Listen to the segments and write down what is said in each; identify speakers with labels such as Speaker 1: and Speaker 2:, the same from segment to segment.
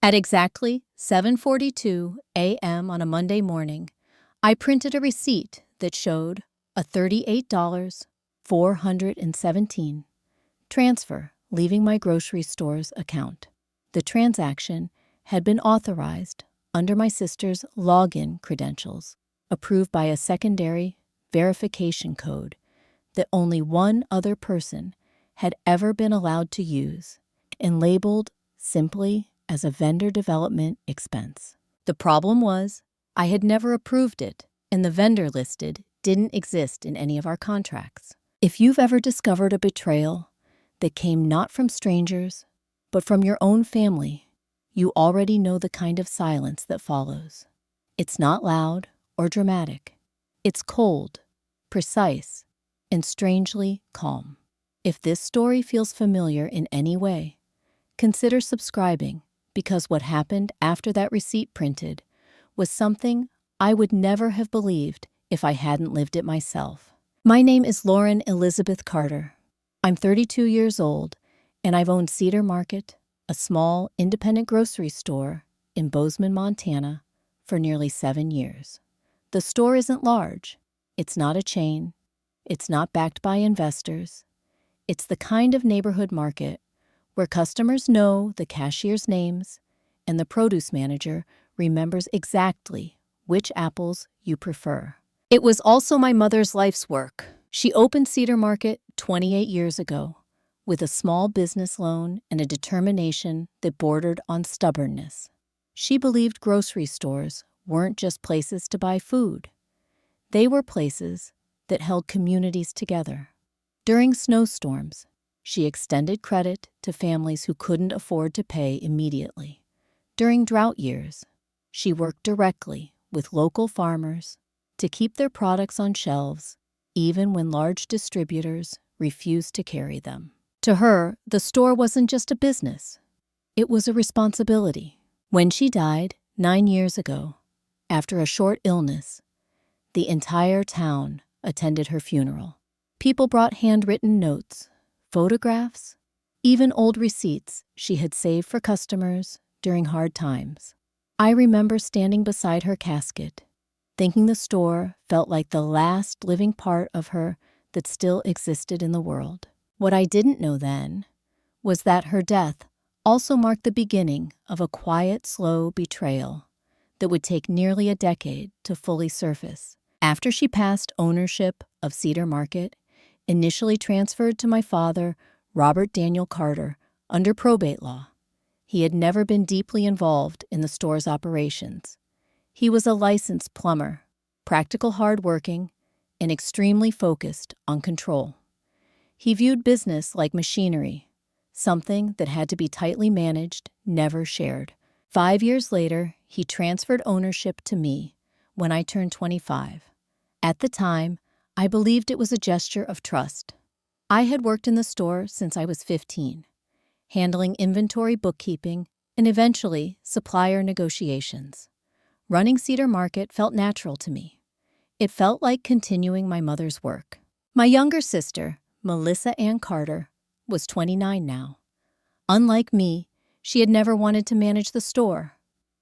Speaker 1: At exactly 7:42 a.m. on a Monday morning, I printed a receipt that showed a $38.417 transfer leaving my grocery store's account. The transaction had been authorized under my sister's login credentials, approved by a secondary verification code that only one other person had ever been allowed to use, and labeled simply as a vendor development expense. The problem was, I had never approved it, and the vendor listed didn't exist in any of our contracts. If you've ever discovered a betrayal that came not from strangers, but from your own family, you already know the kind of silence that follows. It's not loud or dramatic. It's cold, precise, and strangely calm. If this story feels familiar in any way, consider subscribing, because what happened after that receipt printed was something I would never have believed if I hadn't lived it myself. My name is Lauren Elizabeth Carter. I'm 32 years old, and I've owned Cedar Market, a small independent grocery store in Bozeman, Montana, for nearly 7 years. The store isn't large. It's not a chain. It's not backed by investors. It's the kind of neighborhood market where customers know the cashier's names and the produce manager remembers exactly which apples you prefer. It was also my mother's life's work. She opened Cedar Market 28 years ago with a small business loan and a determination that bordered on stubbornness. She believed grocery stores weren't just places to buy food. They were places that held communities together. During snowstorms, she extended credit to families who couldn't afford to pay immediately. During drought years, she worked directly with local farmers to keep their products on shelves, even when large distributors refused to carry them. To her, the store wasn't just a business. It was a responsibility. When she died 9 years ago, after a short illness, the entire town attended her funeral. People brought handwritten notes, photographs, even old receipts she had saved for customers during hard times. I remember standing beside her casket, thinking the store felt like the last living part of her that still existed in the world. What I didn't know then was that her death also marked the beginning of a quiet, slow betrayal that would take nearly a decade to fully surface. After she passed, ownership of Cedar Market initially transferred to my father, Robert Daniel Carter, under probate law. He had never been deeply involved in the store's operations. He was a licensed plumber, practical, hardworking, and extremely focused on control. He viewed business like machinery, something that had to be tightly managed, never shared. 5 years later, he transferred ownership to me when I turned 25. At the time, I believed it was a gesture of trust. I had worked in the store since I was 15, handling inventory, bookkeeping, and eventually supplier negotiations. Running Cedar Market felt natural to me. It felt like continuing my mother's work. My younger sister, Melissa Ann Carter, was 29 now. Unlike me, she had never wanted to manage the store.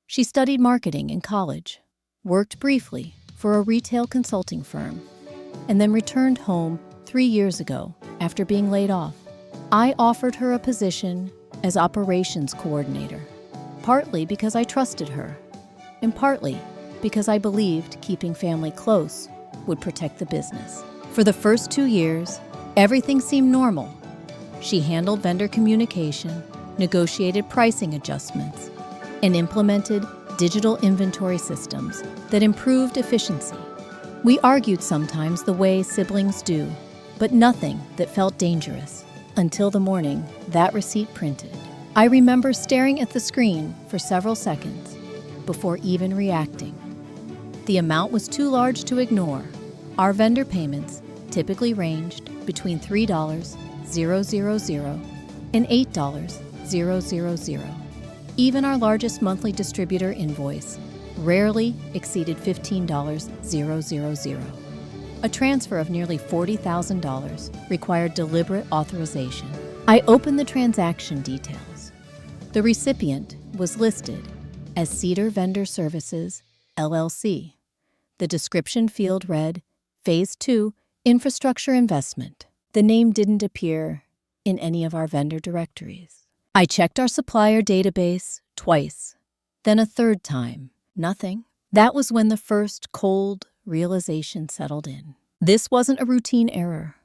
Speaker 1: She studied marketing in college, worked briefly for a retail consulting firm, and then returned home 3 years ago after being laid off. I offered her a position as operations coordinator, partly because I trusted her, and partly because I believed keeping family close would protect the business. For the first 2 years, everything seemed normal. She handled vendor communication, negotiated pricing adjustments, and implemented digital inventory systems that improved efficiency. We argued sometimes the way siblings do, but nothing that felt dangerous until the morning that receipt printed. I remember staring at the screen for several seconds before even reacting. The amount was too large to ignore. Our vendor payments typically ranged between $3,000 and $8,000. Even our largest monthly distributor invoice rarely exceeded $15,000. A transfer of nearly $40,000 required deliberate authorization. I opened the transaction details. The recipient was listed as Cedar Vendor Services, LLC. The description field read, Phase 2, Infrastructure Investment. The name didn't appear in any of our vendor directories. I checked our supplier database twice, then a third time. Nothing. That was when the first cold realization settled in. This wasn't a routine error.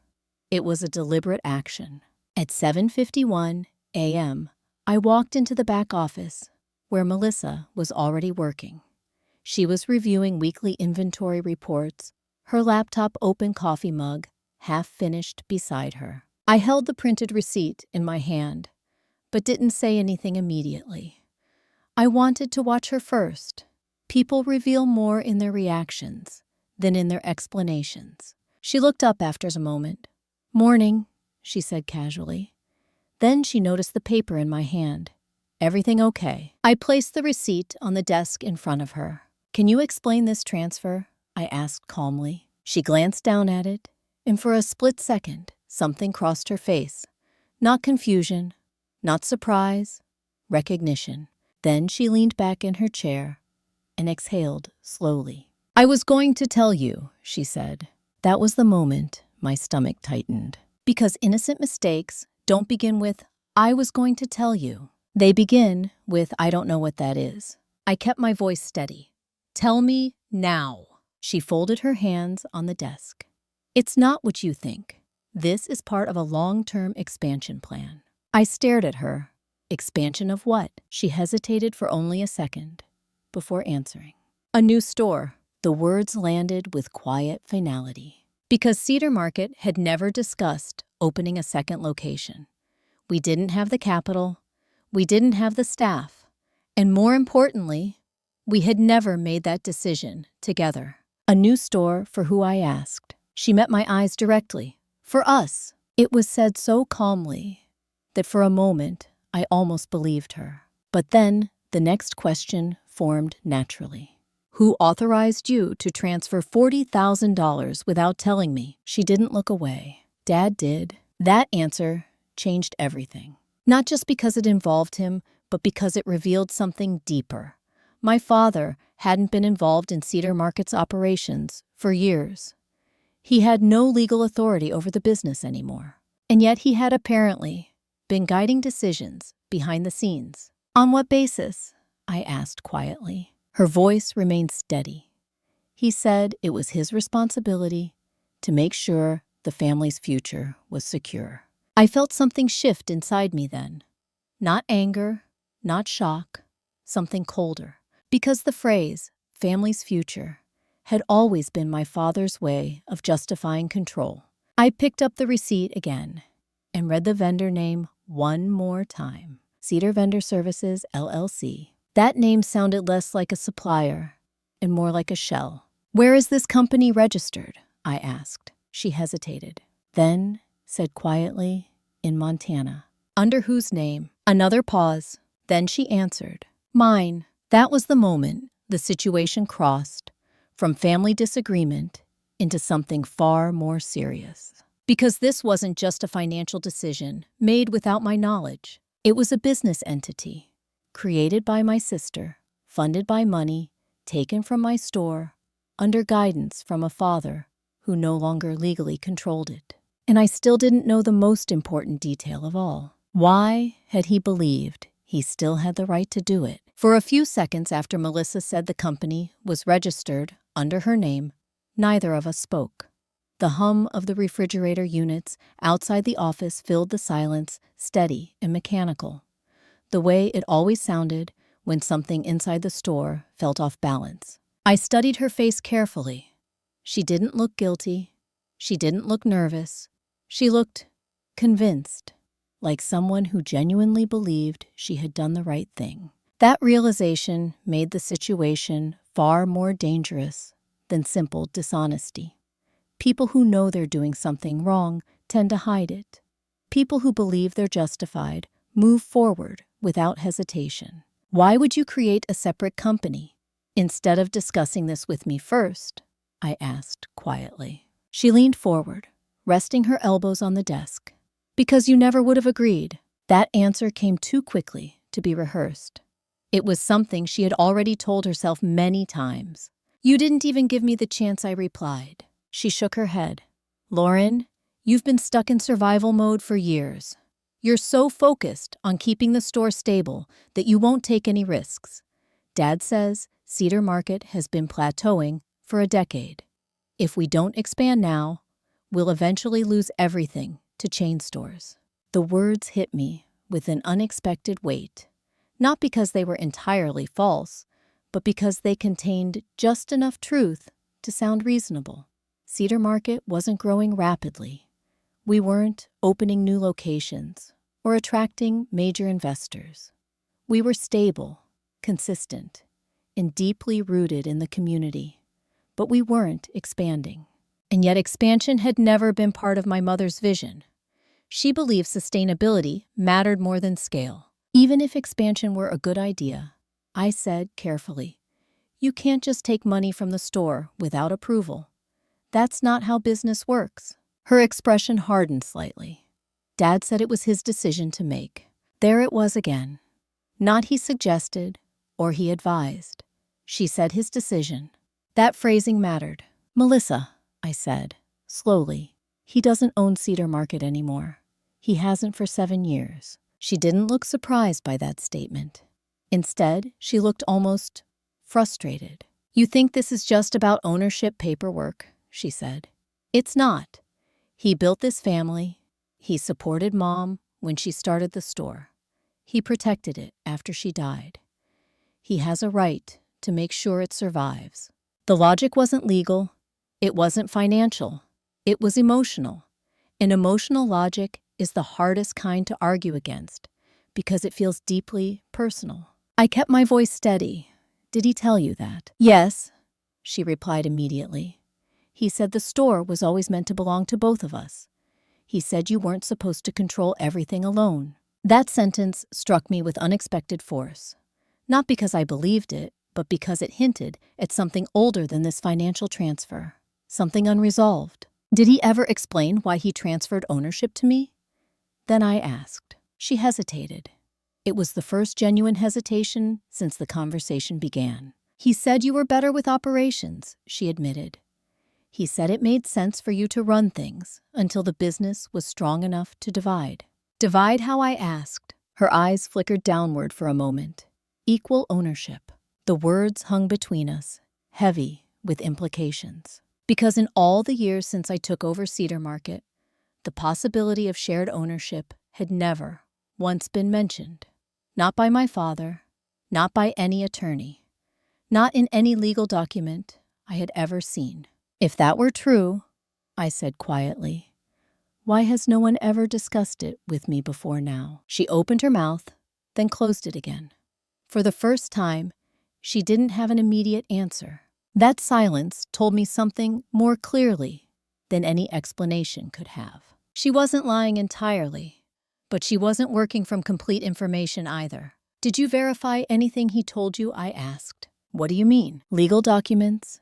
Speaker 1: It was a deliberate action. At 7:51 a.m., I walked into the back office where Melissa was already working. She was reviewing weekly inventory reports, her laptop open, coffee mug half finished beside her. I held the printed receipt in my hand, but didn't say anything immediately. I wanted to watch her first. People reveal more in their reactions than in their explanations. She looked up after a moment. "Morning," she said casually. Then she noticed the paper in my hand. "Everything okay?" I placed the receipt on the desk in front of her. "Can you explain this transfer?" I asked calmly. She glanced down at it, and for a split second, something crossed her face. Not confusion, not surprise, recognition. Then she leaned back in her chair and exhaled slowly. "I was going to tell you," she said. That was the moment my stomach tightened. Because innocent mistakes don't begin with, "I was going to tell you." They begin with, "I don't know what that is." I kept my voice steady. "Tell me now." She folded her hands on the desk. "It's not what you think. This is part of a long-term expansion plan." I stared at her. Expansion of what? She hesitated for only a second before answering. "A new store." The words landed with quiet finality. Because Cedar Market had never discussed opening a second location. We didn't have the capital, we didn't have the staff, and more importantly, we had never made that decision together. A new store for who, I asked. She met my eyes directly. "For us." It was said so calmly that for a moment I almost believed her. But then the next question formed naturally. "Who authorized you to transfer $40,000 without telling me?" She didn't look away. "Dad did." That answer changed everything. Not just because it involved him, but because it revealed something deeper. My father hadn't been involved in Cedar Market's operations for years. He had no legal authority over the business anymore. And yet he had apparently been guiding decisions behind the scenes. "On what basis?" I asked quietly. Her voice remained steady. "He said it was his responsibility to make sure the family's future was secure." I felt something shift inside me then. Not anger, not shock, something colder. Because the phrase, family's future, had always been my father's way of justifying control. I picked up the receipt again and read the vendor name one more time. Cedar Vendor Services, LLC. That name sounded less like a supplier and more like a shell. "Where is this company registered?" I asked. She hesitated, then said quietly, "In Montana." "Under whose name?" Another pause. Then she answered, "Mine." That was the moment the situation crossed from family disagreement into something far more serious. Because this wasn't just a financial decision made without my knowledge. It was a business entity, created by my sister, funded by money taken from my store, under guidance from a father who no longer legally controlled it. And I still didn't know the most important detail of all. Why had he believed he still had the right to do it? For a few seconds after Melissa said the company was registered under her name, neither of us spoke. The hum of the refrigerator units outside the office filled the silence, steady and mechanical, the way it always sounded when something inside the store felt off balance. I studied her face carefully. She didn't look guilty. She didn't look nervous. She looked convinced, like someone who genuinely believed she had done the right thing. That realization made the situation far more dangerous than simple dishonesty. People who know they're doing something wrong tend to hide it. People who believe they're justified move forward without hesitation. "Why would you create a separate company instead of discussing this with me first?" I asked quietly. She leaned forward, resting her elbows on the desk. "Because you never would have agreed." That answer came too quickly to be rehearsed. It was something she had already told herself many times. "You didn't even give me the chance," I replied. She shook her head. "Lauren, you've been stuck in survival mode for years. You're so focused on keeping the store stable that you won't take any risks. Dad says Cedar Market has been plateauing for a decade. If we don't expand now, we'll eventually lose everything to chain stores." The words hit me with an unexpected weight, not because they were entirely false, but because they contained just enough truth to sound reasonable. Cedar Market wasn't growing rapidly. We weren't opening new locations or attracting major investors. We were stable, consistent, and deeply rooted in the community, but we weren't expanding. And yet expansion had never been part of my mother's vision. She believed sustainability mattered more than scale. Even if expansion were a good idea, I said carefully, "You can't just take money from the store without approval. That's not how business works." Her expression hardened slightly. Dad said it was his decision to make. There it was again. Not he suggested or he advised. She said his decision. That phrasing mattered. "Melissa," I said, slowly, "he doesn't own Cedar Market anymore. He hasn't for 7 years." She didn't look surprised by that statement. Instead, she looked almost frustrated. "You think this is just about ownership paperwork," she said. "It's not. He built this family. He supported Mom when she started the store. He protected it after she died. He has a right to make sure it survives." The logic wasn't legal. It wasn't financial. It was emotional. And emotional logic is the hardest kind to argue against because it feels deeply personal. I kept my voice steady. "Did he tell you that?" "Yes," she replied immediately. "He said the store was always meant to belong to both of us. He said you weren't supposed to control everything alone." That sentence struck me with unexpected force. Not because I believed it, but because it hinted at something older than this financial transfer, something unresolved. "Did he ever explain why he transferred ownership to me?" Then I asked. She hesitated. It was the first genuine hesitation since the conversation began. "He said you were better with operations," she admitted. "He said it made sense for you to run things until the business was strong enough to divide." "Divide how?" I asked. Her eyes flickered downward for a moment. "Equal ownership." The words hung between us, heavy with implications. Because in all the years since I took over Cedar Market, the possibility of shared ownership had never once been mentioned. Not by my father, not by any attorney, not in any legal document I had ever seen. "If that were true," I said quietly, "why has no one ever discussed it with me before now?" She opened her mouth, then closed it again. For the first time, she didn't have an immediate answer. That silence told me something more clearly than any explanation could have. She wasn't lying entirely, but she wasn't working from complete information either. "Did you verify anything he told you?" I asked. "What do you mean?" "Legal documents,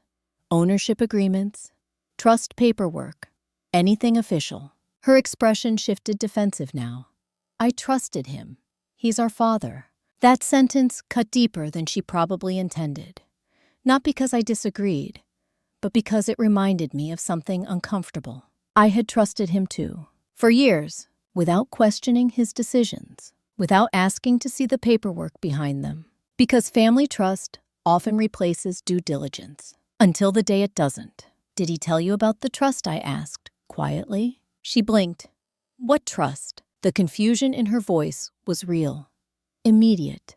Speaker 1: ownership agreements, trust paperwork, anything official." Her expression shifted defensive now. "I trusted him. He's our father." That sentence cut deeper than she probably intended. Not because I disagreed, but because it reminded me of something uncomfortable. I had trusted him too, for years, without questioning his decisions, without asking to see the paperwork behind them. Because family trust often replaces due diligence, until the day it doesn't. "Did he tell you about the trust?" I asked, quietly. She blinked. "What trust?" The confusion in her voice was real, immediate,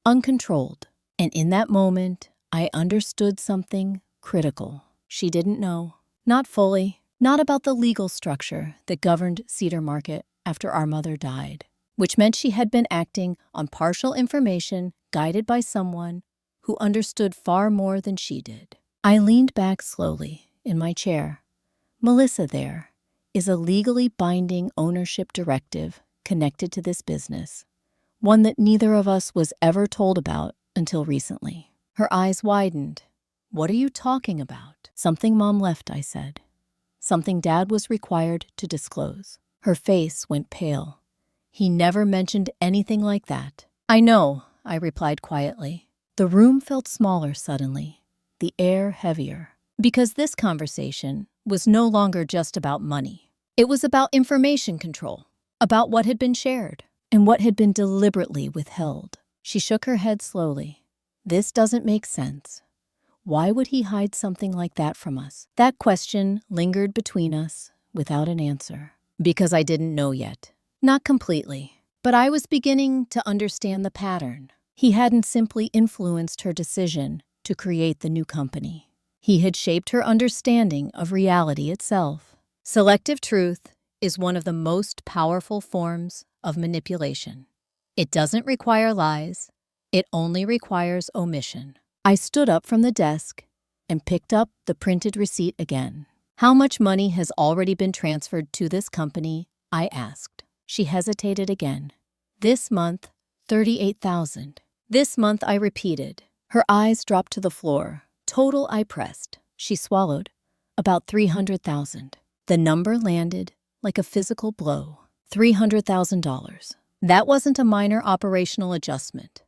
Speaker 1: uncontrolled. And in that moment, I understood something critical. She didn't know. Not fully. Not about the legal structure that governed Cedar Market after our mother died, which meant she had been acting on partial information guided by someone who understood far more than she did. I leaned back slowly in my chair. "Melissa, there is a legally binding ownership directive connected to this business, one that neither of us was ever told about until recently." Her eyes widened. "What are you talking about?" "Something Mom left," I said. "Something Dad was required to disclose." Her face went pale. "He never mentioned anything like that." "I know," I replied quietly. The room felt smaller suddenly, the air heavier, because this conversation was no longer just about money. It was about information control, about what had been shared, and what had been deliberately withheld. She shook her head slowly. This doesn't make sense. Why would he hide something like that from us? That question lingered between us without an answer. Because I didn't know yet. Not completely, but I was beginning to understand the pattern. He hadn't simply influenced her decision to create the new company. He had shaped her understanding of reality itself. Selective truth is one of the most powerful forms of manipulation. It doesn't require lies. It only requires omission. I stood up from the desk and picked up the printed receipt again. How much money has already been transferred to this company? I asked. She hesitated again. This month, $38,000. This month, I repeated. Her eyes dropped to the floor. Total, I pressed. She swallowed. About $300,000. The number landed like a physical blow. $300,000. That wasn't a minor operational adjustment.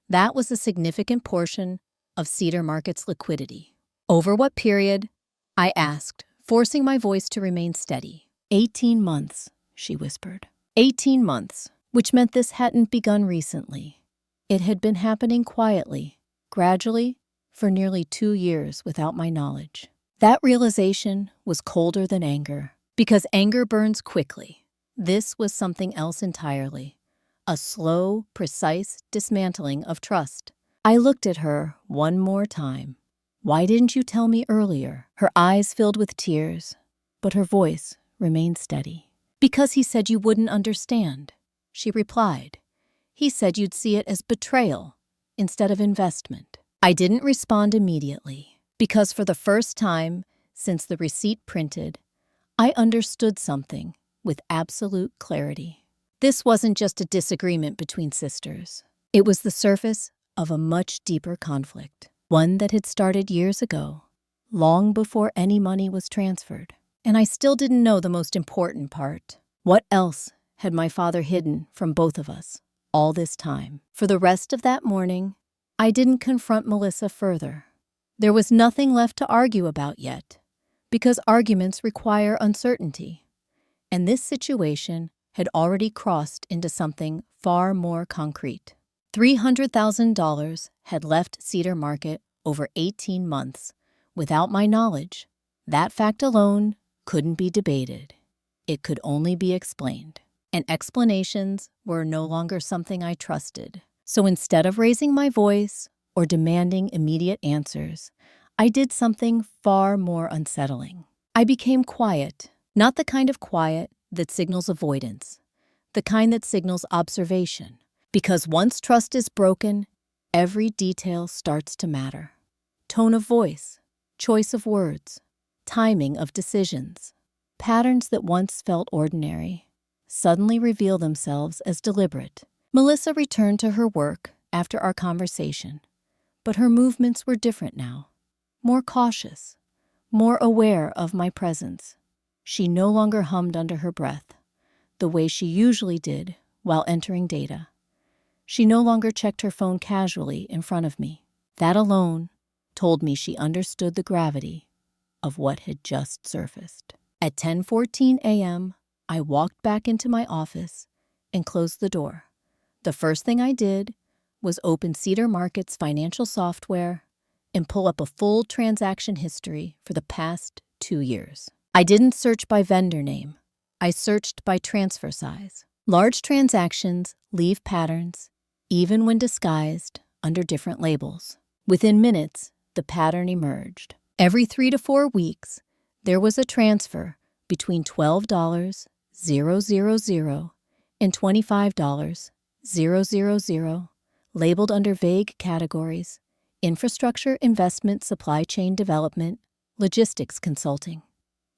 Speaker 1: That was a significant portion of Cedar Market's liquidity. Over what period? I asked, forcing my voice to remain steady. 18 months, she whispered. 18 months, which meant this hadn't begun recently. It had been happening quietly, gradually, for nearly 2 years without my knowledge. That realization was colder than anger, because anger burns quickly. This was something else entirely. A slow, precise dismantling of trust. I looked at her one more time. Why didn't you tell me earlier? Her eyes filled with tears, but her voice remained steady. Because he said you wouldn't understand, she replied. He said you'd see it as betrayal instead of investment. I didn't respond immediately, because for the first time since the receipt printed, I understood something with absolute clarity. This wasn't just a disagreement between sisters. It was the surface of a much deeper conflict, one that had started years ago, long before any money was transferred. And I still didn't know the most important part. What else had my father hidden from both of us all this time? For the rest of that morning, I didn't confront Melissa further. There was nothing left to argue about yet, because arguments require uncertainty. And this situation had already crossed into something far more concrete. $300,000 had left Cedar Market over 18 months without my knowledge. That fact alone couldn't be debated. It could only be explained. And explanations were no longer something I trusted. So instead of raising my voice or demanding immediate answers, I did something far more unsettling. I became quiet, not the kind of quiet that signals avoidance, the kind that signals observation. Because once trust is broken, every detail starts to matter. Tone of voice, choice of words, timing of decisions. Patterns that once felt ordinary suddenly reveal themselves as deliberate. Melissa returned to her work after our conversation, but her movements were different now, more cautious, more aware of my presence. She no longer hummed under her breath, the way she usually did while entering data. She no longer checked her phone casually in front of me. That alone told me she understood the gravity of what had just surfaced. At 10:14 a.m., I walked back into my office and closed the door. The first thing I did was open Cedar Market's financial software and pull up a full transaction history for the past 2 years. I didn't search by vendor name. I searched by transfer size. Large transactions leave patterns, even when disguised under different labels. Within minutes, the pattern emerged. Every 3 to 4 weeks, there was a transfer between $12,000 and $25,000 labeled under vague categories: infrastructure, investment, supply chain development, logistics consulting.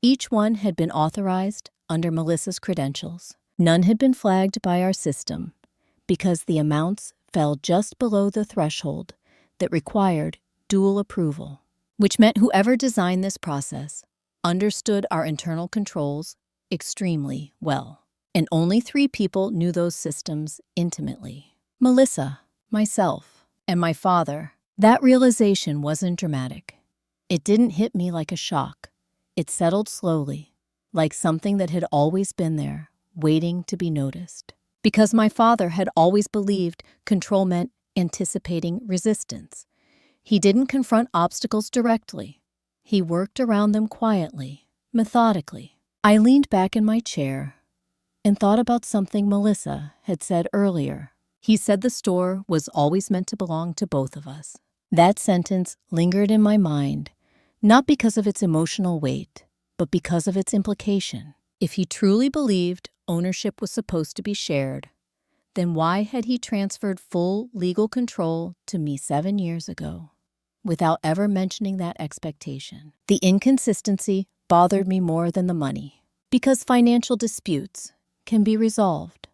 Speaker 1: Each one had been authorized under Melissa's credentials. None had been flagged by our system because the amounts fell just below the threshold that required dual approval, which meant whoever designed this process understood our internal controls extremely well. And only 3 people knew those systems intimately: Melissa, myself, and my father. That realization wasn't dramatic. It didn't hit me like a shock. It settled slowly, like something that had always been there, waiting to be noticed. Because my father had always believed control meant anticipating resistance. He didn't confront obstacles directly. He worked around them quietly, methodically. I leaned back in my chair and thought about something Melissa had said earlier. He said the store was always meant to belong to both of us. That sentence lingered in my mind, not because of its emotional weight, but because of its implication. If he truly believed ownership was supposed to be shared, then why had he transferred full legal control to me 7 years ago, without ever mentioning that expectation? The inconsistency bothered me more than the money, because financial disputes can be resolved,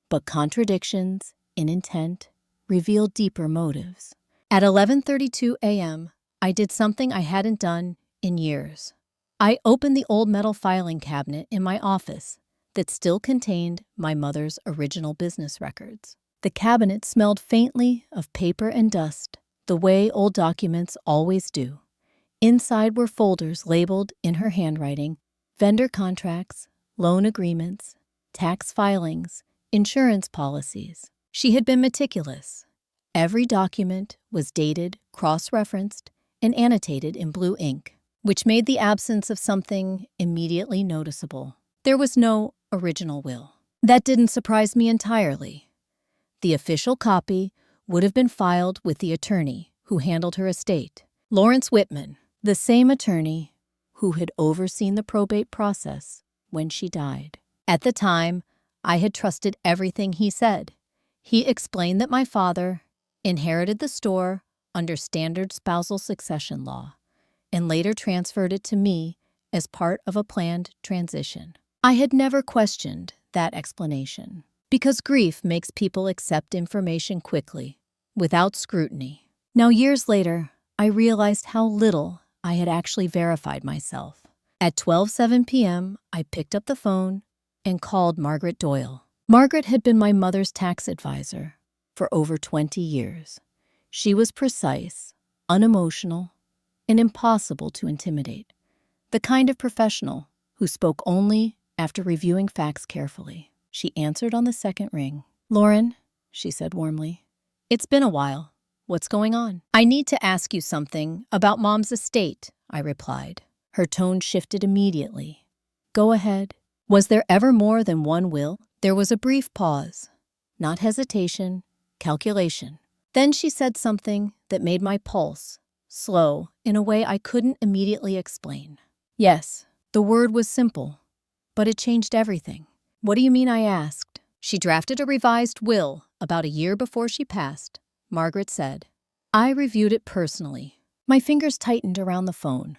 Speaker 1: but contradictions in intent reveal deeper motives. At 11:32 a.m., I did something I hadn't done in years. I opened the old metal filing cabinet in my office that still contained my mother's original business records. The cabinet smelled faintly of paper and dust, the way old documents always do. Inside were folders labeled in her handwriting: vendor contracts, loan agreements, tax filings, insurance policies. She had been meticulous. Every document was dated, cross-referenced, and annotated in blue ink, which made the absence of something immediately noticeable. There was no original will. That didn't surprise me entirely. The official copy would have been filed with the attorney who handled her estate, Lawrence Whitman, the same attorney who had overseen the probate process when she died. At the time, I had trusted everything he said. He explained that my father inherited the store under standard spousal succession law and later transferred it to me as part of a planned transition. I had never questioned that explanation, because grief makes people accept information quickly, without scrutiny. Now, years later, I realized how little I had actually verified myself. At 12:07 p.m., I picked up the phone and called Margaret Doyle. Margaret had been my mother's tax advisor for over 20 years. She was precise, unemotional, and impossible to intimidate. The kind of professional who spoke only after reviewing facts carefully. She answered on the second ring. "Lauren," she said warmly, "it's been a while. What's going on?" "I need to ask you something about Mom's estate," I replied. Her tone shifted immediately. "Go ahead. Was there ever more than one will?" There was a brief pause. Not hesitation, calculation. Then she said something that made my pulse slow in a way I couldn't immediately explain. "Yes." The word was simple, but it changed everything. "What do you mean?" I asked. "She drafted a revised will about a year before she passed," Margaret said. I reviewed it personally. My fingers tightened around the phone.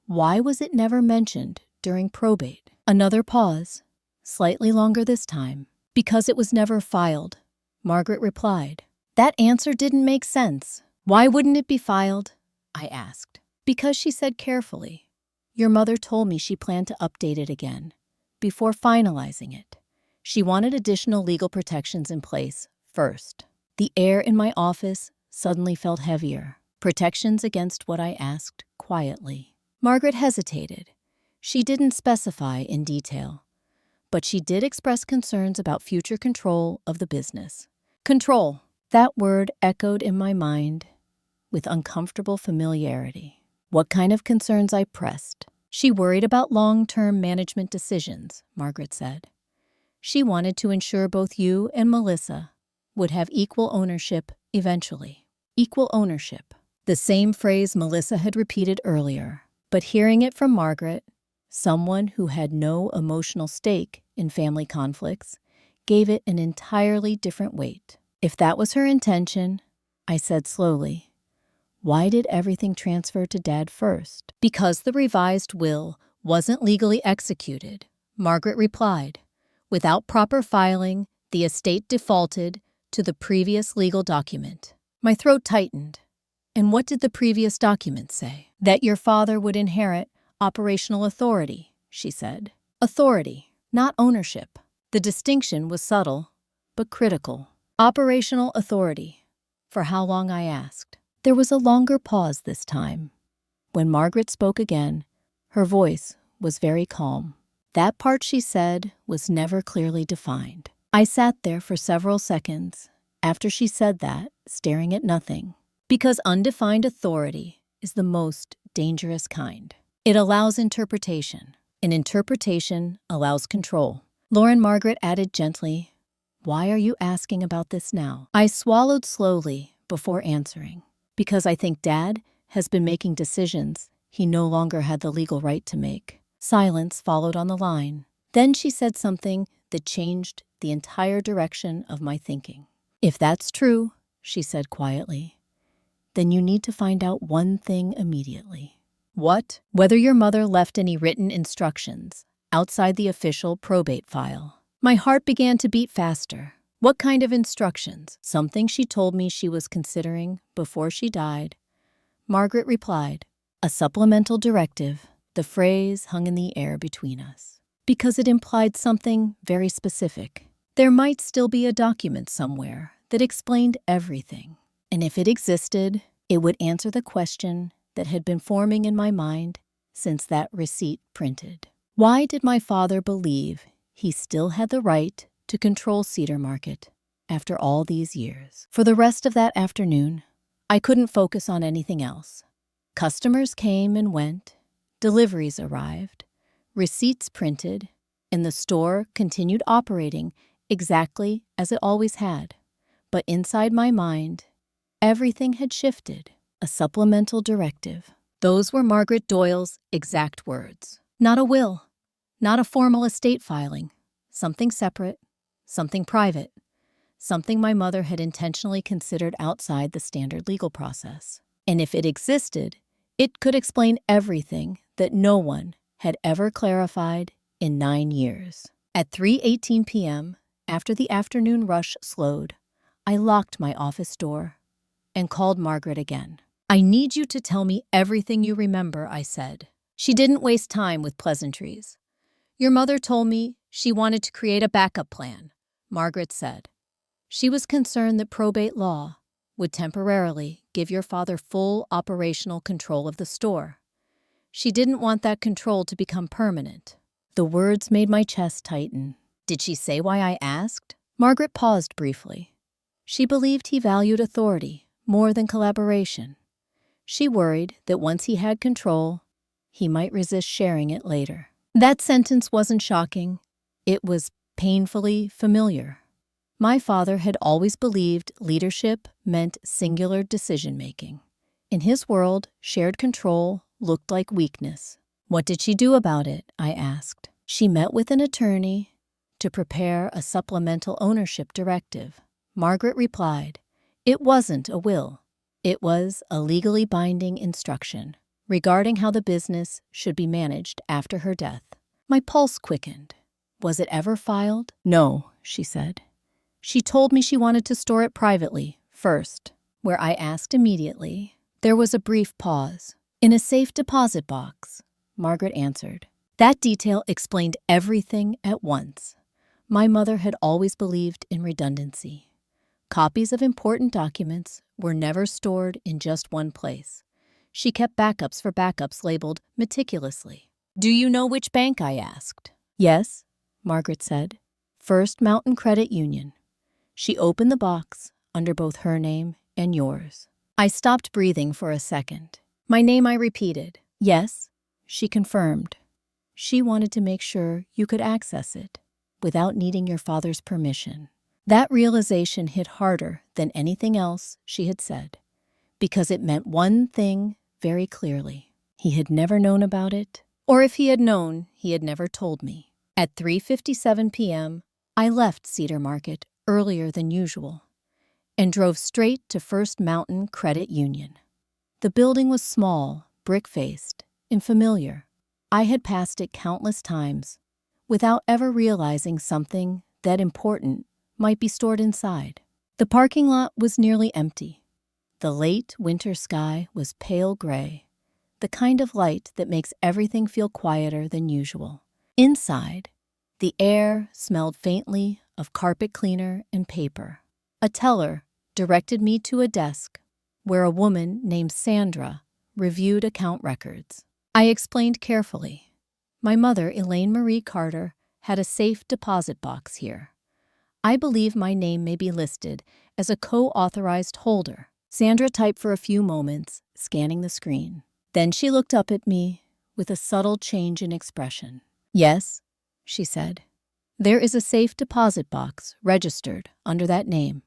Speaker 1: Why was it never mentioned during probate? Another pause, slightly longer this time. "Because it was never filed," Margaret replied. That answer didn't make sense. "Why wouldn't it be filed?" I asked. "Because," she said carefully, "your mother told me she planned to update it again before finalizing it. She wanted additional legal protections in place first." The air in my office suddenly felt heavier. Protections against what I asked quietly. Margaret hesitated. She didn't specify in detail, but she did express concerns about future control of the business. Control. That word echoed in my mind with uncomfortable familiarity. What kind of concerns? I pressed. "She worried about long-term management decisions," Margaret said. "She wanted to ensure both you and Melissa would have equal ownership eventually." Equal ownership. The same phrase Melissa had repeated earlier, but hearing it from Margaret, someone who had no emotional stake in family conflicts, gave it an entirely different weight. "If that was her intention," I said slowly, "why did everything transfer to Dad first?" "Because the revised will wasn't legally executed," Margaret replied. "Without proper filing, the estate defaulted to the previous legal document." My throat tightened. "And what did the previous document say?" "That your father would inherit operational authority," she said. Authority, not ownership. The distinction was subtle, but critical. Operational authority. For how long, I asked. There was a longer pause this time. When Margaret spoke again, her voice was very calm. That part, she said, was never clearly defined. I sat there for several seconds after she said that, staring at nothing. Because undefined authority is the most dangerous kind. It allows interpretation, and interpretation allows control. Lauren, Margaret added gently, "Why are you asking about this now?" I swallowed slowly before answering. Because I think Dad has been making decisions he no longer had the legal right to make. Silence followed on the line. Then she said something that changed the entire direction of my thinking. "If that's true," she said quietly, "then you need to find out one thing immediately." "What?" "Whether your mother left any written instructions outside the official probate file." My heart began to beat faster. What kind of instructions? Something she told me she was considering before she died. Margaret replied, "A supplemental directive." The phrase hung in the air between us, because it implied something very specific. There might still be a document somewhere that explained everything. And if it existed, it would answer the question that had been forming in my mind since that receipt printed. Why did my father believe he still had the right to control Cedar Market after all these years? For the rest of that afternoon, I couldn't focus on anything else. Customers came and went, deliveries arrived, receipts printed, and the store continued operating exactly as it always had. But inside my mind, everything had shifted. A supplemental directive. Those were Margaret Doyle's exact words. Not a will, not a formal estate filing. Something separate, something private, something my mother had intentionally considered outside the standard legal process. And if it existed, it could explain everything that no one had ever clarified in 9 years. At 3:18 p.m., after the afternoon rush slowed, I locked my office door and called Margaret again. "I need you to tell me everything you remember," I said. She didn't waste time with pleasantries. "Your mother told me she wanted to create a backup plan," Margaret said. "She was concerned that probate law would temporarily give your father full operational control of the store. She didn't want that control to become permanent." The words made my chest tighten. "Did she say why I asked?" Margaret paused briefly. "She believed he valued authority more than collaboration. She worried that once he had control, he might resist sharing it later." That sentence wasn't shocking. It was painfully familiar. My father had always believed leadership meant singular decision-making. In his world, shared control looked like weakness. "What did she do about it?" I asked. "She met with an attorney to prepare a supplemental ownership directive," Margaret replied. "It wasn't a will. It was a legally binding instruction regarding how the business should be managed after her death." My pulse quickened. "Was it ever filed?" "No," she said. "She told me she wanted to store it privately first." Where I asked immediately, there was a brief pause. "In a safe deposit box," Margaret answered. That detail explained everything at once. My mother had always believed in redundancy. Copies of important documents were never stored in just one place. She kept backups for backups labeled meticulously. "Do you know which bank?" I asked. "Yes," Margaret said. "First Mountain Credit Union." She opened the box under both her name and yours. I stopped breathing for a second. "My name," I repeated. "Yes," she confirmed. "She wanted to make sure you could access it without needing your father's permission." That realization hit harder than anything else she had said, because it meant one thing very clearly. He had never known about it, or if he had known, he had never told me. At 3:57 p.m., I left Cedar Market earlier than usual and drove straight to First Mountain Credit Union. The building was small, brick-faced, and familiar. I had passed it countless times without ever realizing something that important might be stored inside. The parking lot was nearly empty. The late winter sky was pale gray, the kind of light that makes everything feel quieter than usual. Inside, the air smelled faintly of carpet cleaner and paper. A teller directed me to a desk where a woman named Sandra reviewed account records. I explained carefully. My mother, Elaine Marie Carter, had a safe deposit box here. I believe my name may be listed as a co-authorized holder. Sandra typed for a few moments, scanning the screen. Then she looked up at me with a subtle change in expression. "Yes," she said. "There is a safe deposit box registered under that name,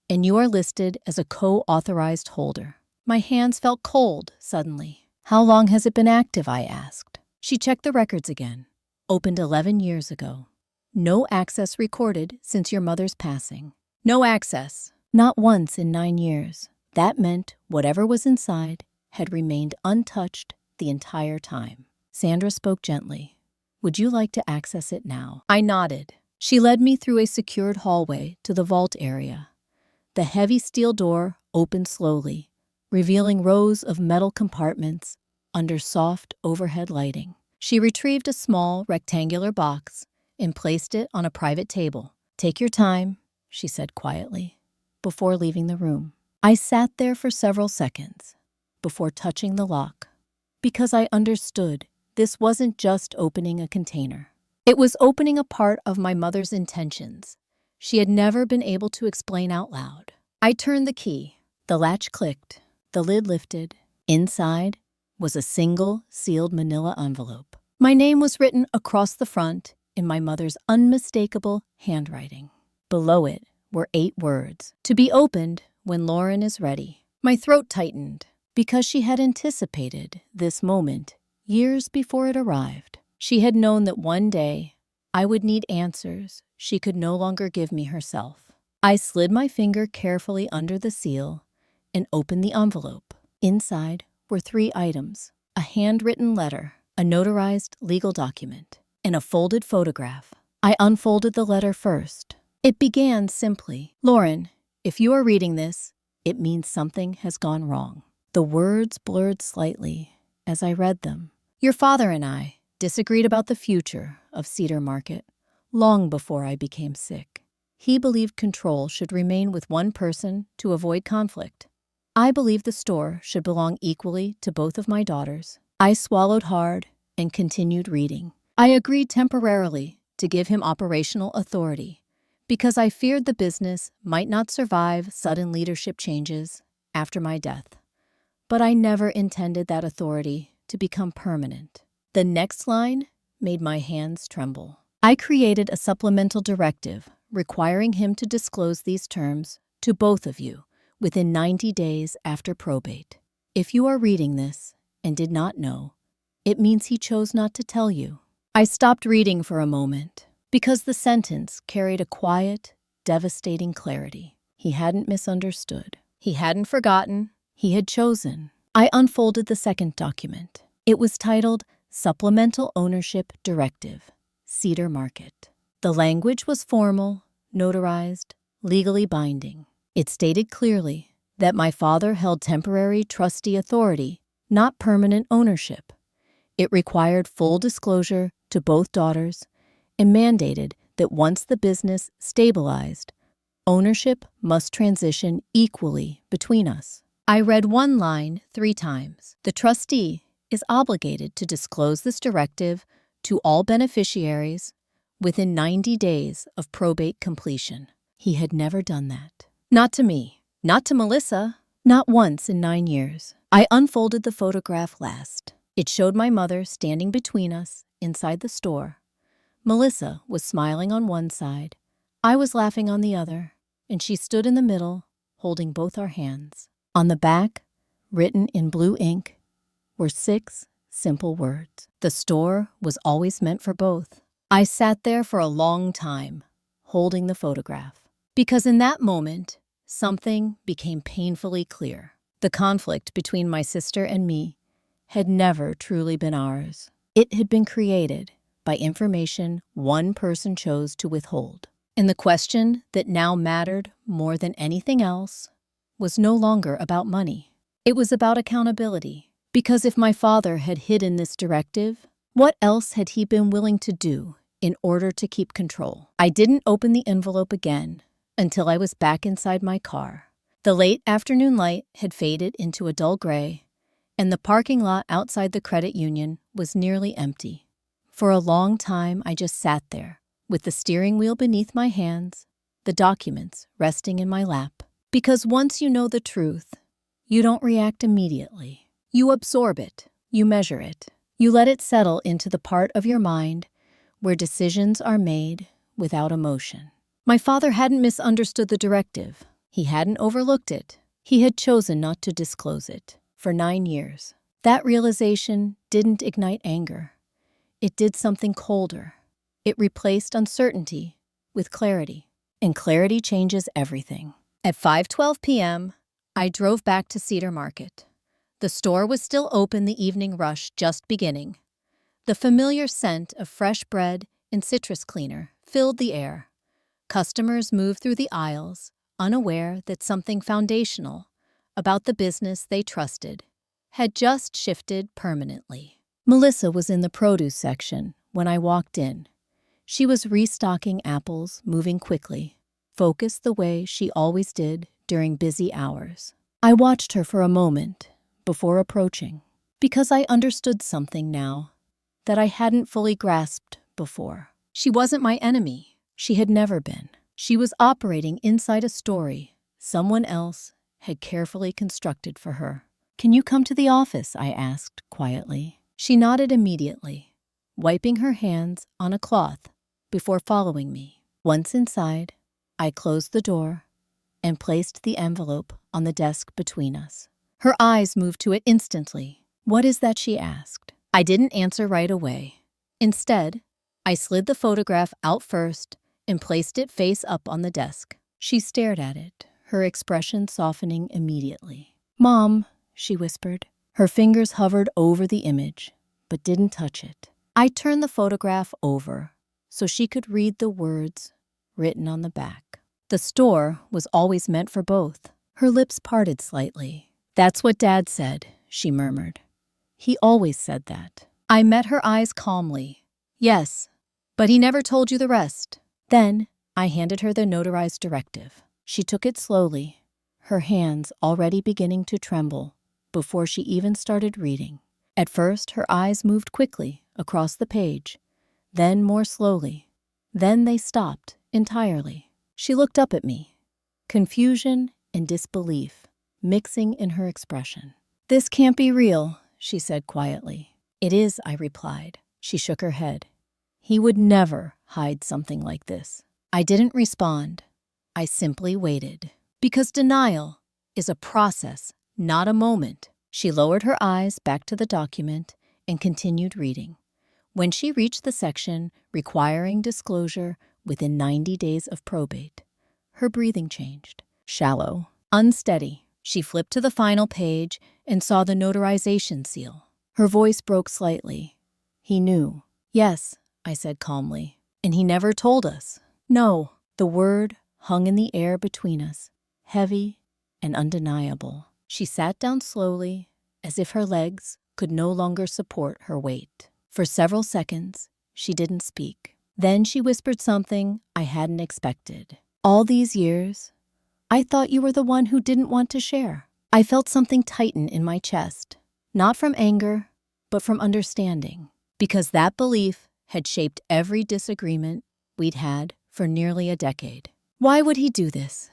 Speaker 1: and you are listed as a co-authorized holder." My hands felt cold suddenly. "How long has it been active?" I asked. She checked the records again. "Opened 11 years ago. No access recorded since your mother's passing." No access. Not once in 9 years. That meant whatever was inside had remained untouched the entire time. Sandra spoke gently. "Would you like to access it now?" I nodded. She led me through a secured hallway to the vault area. The heavy steel door opened slowly, revealing rows of metal compartments under soft overhead lighting. She retrieved a small rectangular box and placed it on a private table. "Take your time," she said quietly, before leaving the room. I sat there for several seconds before touching the lock, because I understood this wasn't just opening a container. It was opening a part of my mother's intentions she had never been able to explain out loud. I turned the key. The latch clicked. The lid lifted. Inside was a single sealed manila envelope. My name was written across the front in my mother's unmistakable handwriting. Below it were 8 words: "To be opened when Lauren is ready." My throat tightened because she had anticipated this moment years before it arrived. She had known that one day I would need answers she could no longer give me herself. I slid my finger carefully under the seal and opened the envelope. Inside were 3 items: a handwritten letter, a notarized legal document, and a folded photograph. I unfolded the letter first. It began simply, "Lauren, if you are reading this, it means something has gone wrong." The words blurred slightly as I read them. "Your father and I disagreed about the future of Cedar Market long before I became sick. He believed control should remain with one person to avoid conflict. I believed the store should belong equally to both of my daughters." I swallowed hard and continued reading. "I agreed temporarily to give him operational authority because I feared the business might not survive sudden leadership changes after my death. But I never intended that authority to become permanent." The next line made my hands tremble. "I created a supplemental directive requiring him to disclose these terms to both of you within 90 days after probate. If you are reading this and did not know, it means he chose not to tell you." I stopped reading for a moment because the sentence carried a quiet, devastating clarity. He hadn't misunderstood. He hadn't forgotten. He had chosen. I unfolded the second document. It was titled Supplemental Ownership Directive, Cedar Market. The language was formal, notarized, legally binding. It stated clearly that my father held temporary trustee authority, not permanent ownership. It required full disclosure to both daughters and mandated that once the business stabilized, ownership must transition equally between us. I read one line 3 times. "The trustee is obligated to disclose this directive to all beneficiaries within 90 days of probate completion." He had never done that. Not to me. Not to Melissa. Not once in 9 years. I unfolded the photograph last. It showed my mother standing between us inside the store. Melissa was smiling on one side. I was laughing on the other, and she stood in the middle, holding both our hands. On the back, written in blue ink, were 6 simple words. The store was always meant for both. I sat there for a long time, holding the photograph, because in that moment, something became painfully clear. The conflict between my sister and me had never truly been ours. It had been created by information one person chose to withhold. And the question that now mattered more than anything else was no longer about money. It was about accountability. Because if my father had hidden this directive, what else had he been willing to do in order to keep control? I didn't open the envelope again until I was back inside my car. The late afternoon light had faded into a dull gray, and the parking lot outside the credit union was nearly empty. For a long time, I just sat there, with the steering wheel beneath my hands, the documents resting in my lap. Because once you know the truth, you don't react immediately. You absorb it, you measure it, you let it settle into the part of your mind where decisions are made without emotion. My father hadn't misunderstood the directive. He hadn't overlooked it. He had chosen not to disclose it for 9 years. That realization didn't ignite anger. It did something colder. It replaced uncertainty with clarity. And clarity changes everything. At 5:12 p.m., I drove back to Cedar Market. The store was still open, the evening rush just beginning. The familiar scent of fresh bread and citrus cleaner filled the air. Customers moved through the aisles, unaware that something foundational about the business they trusted had just shifted permanently. Melissa was in the produce section when I walked in. She was restocking apples, moving quickly, focused the way she always did during busy hours. I watched her for a moment before approaching, because I understood something now that I hadn't fully grasped before. She wasn't my enemy. She had never been. She was operating inside a story someone else had carefully constructed for her. "Can you come to the office?" I asked quietly. She nodded immediately, wiping her hands on a cloth before following me. Once inside, I closed the door and placed the envelope on the desk between us. Her eyes moved to it instantly. "What is that?" she asked. I didn't answer right away. Instead, I slid the photograph out first and placed it face up on the desk. She stared at it, her expression softening immediately. "Mom," she whispered. Her fingers hovered over the image, but didn't touch it. I turned the photograph over so she could read the words written on the back. The store was always meant for both. Her lips parted slightly. "That's what Dad said," she murmured. "He always said that." I met her eyes calmly. "Yes, but he never told you the rest." Then I handed her the notarized directive. She took it slowly, her hands already beginning to tremble before she even started reading. At first, her eyes moved quickly across the page, then more slowly. Then they stopped entirely. She looked up at me, confusion and disbelief mixing in her expression. "This can't be real," she said quietly. "It is," I replied. She shook her head. "He would never hide something like this." I didn't respond. I simply waited. Because denial is a process, not a moment. She lowered her eyes back to the document and continued reading. When she reached the section requiring disclosure within 90 days of probate, her breathing changed. Shallow, unsteady. She flipped to the final page and saw the notarization seal. Her voice broke slightly. "He knew." "Yes," I said calmly. "And he never told us." "No." The word hung in the air between us, heavy and undeniable. She sat down slowly, as if her legs could no longer support her weight. For several seconds, she didn't speak. Then she whispered something I hadn't expected. "All these years, I thought you were the one who didn't want to share." I felt something tighten in my chest, not from anger, but from understanding, because that belief had shaped every disagreement we'd had for nearly a decade. "Why would he do this?"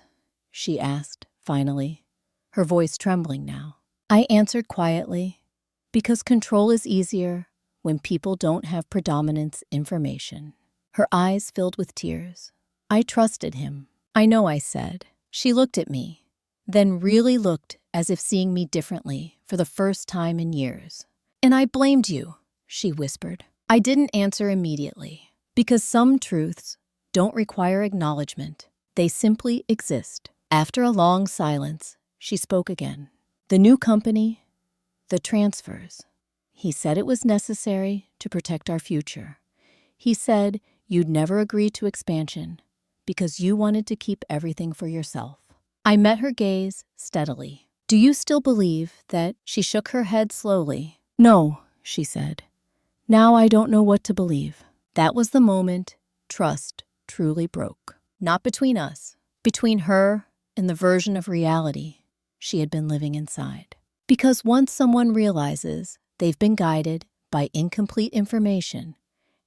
Speaker 1: she asked, finally, her voice trembling now. I answered quietly, "Because control is easier when people don't have predominance information." Her eyes filled with tears. "I trusted him." "I know," I said. She looked at me, then really looked as if seeing me differently for the first time in years. "And I blamed you," she whispered. I didn't answer immediately, because some truths don't require acknowledgement. They simply exist. After a long silence, she spoke again. "The new company, the transfers. He said it was necessary to protect our future. He said you'd never agree to expansion because you wanted to keep everything for yourself." I met her gaze steadily. "Do you still believe that?" She shook her head slowly. "No," she said. "Now I don't know what to believe." That was the moment trust truly broke. Not between us, between her in the version of reality she had been living inside. Because once someone realizes they've been guided by incomplete information,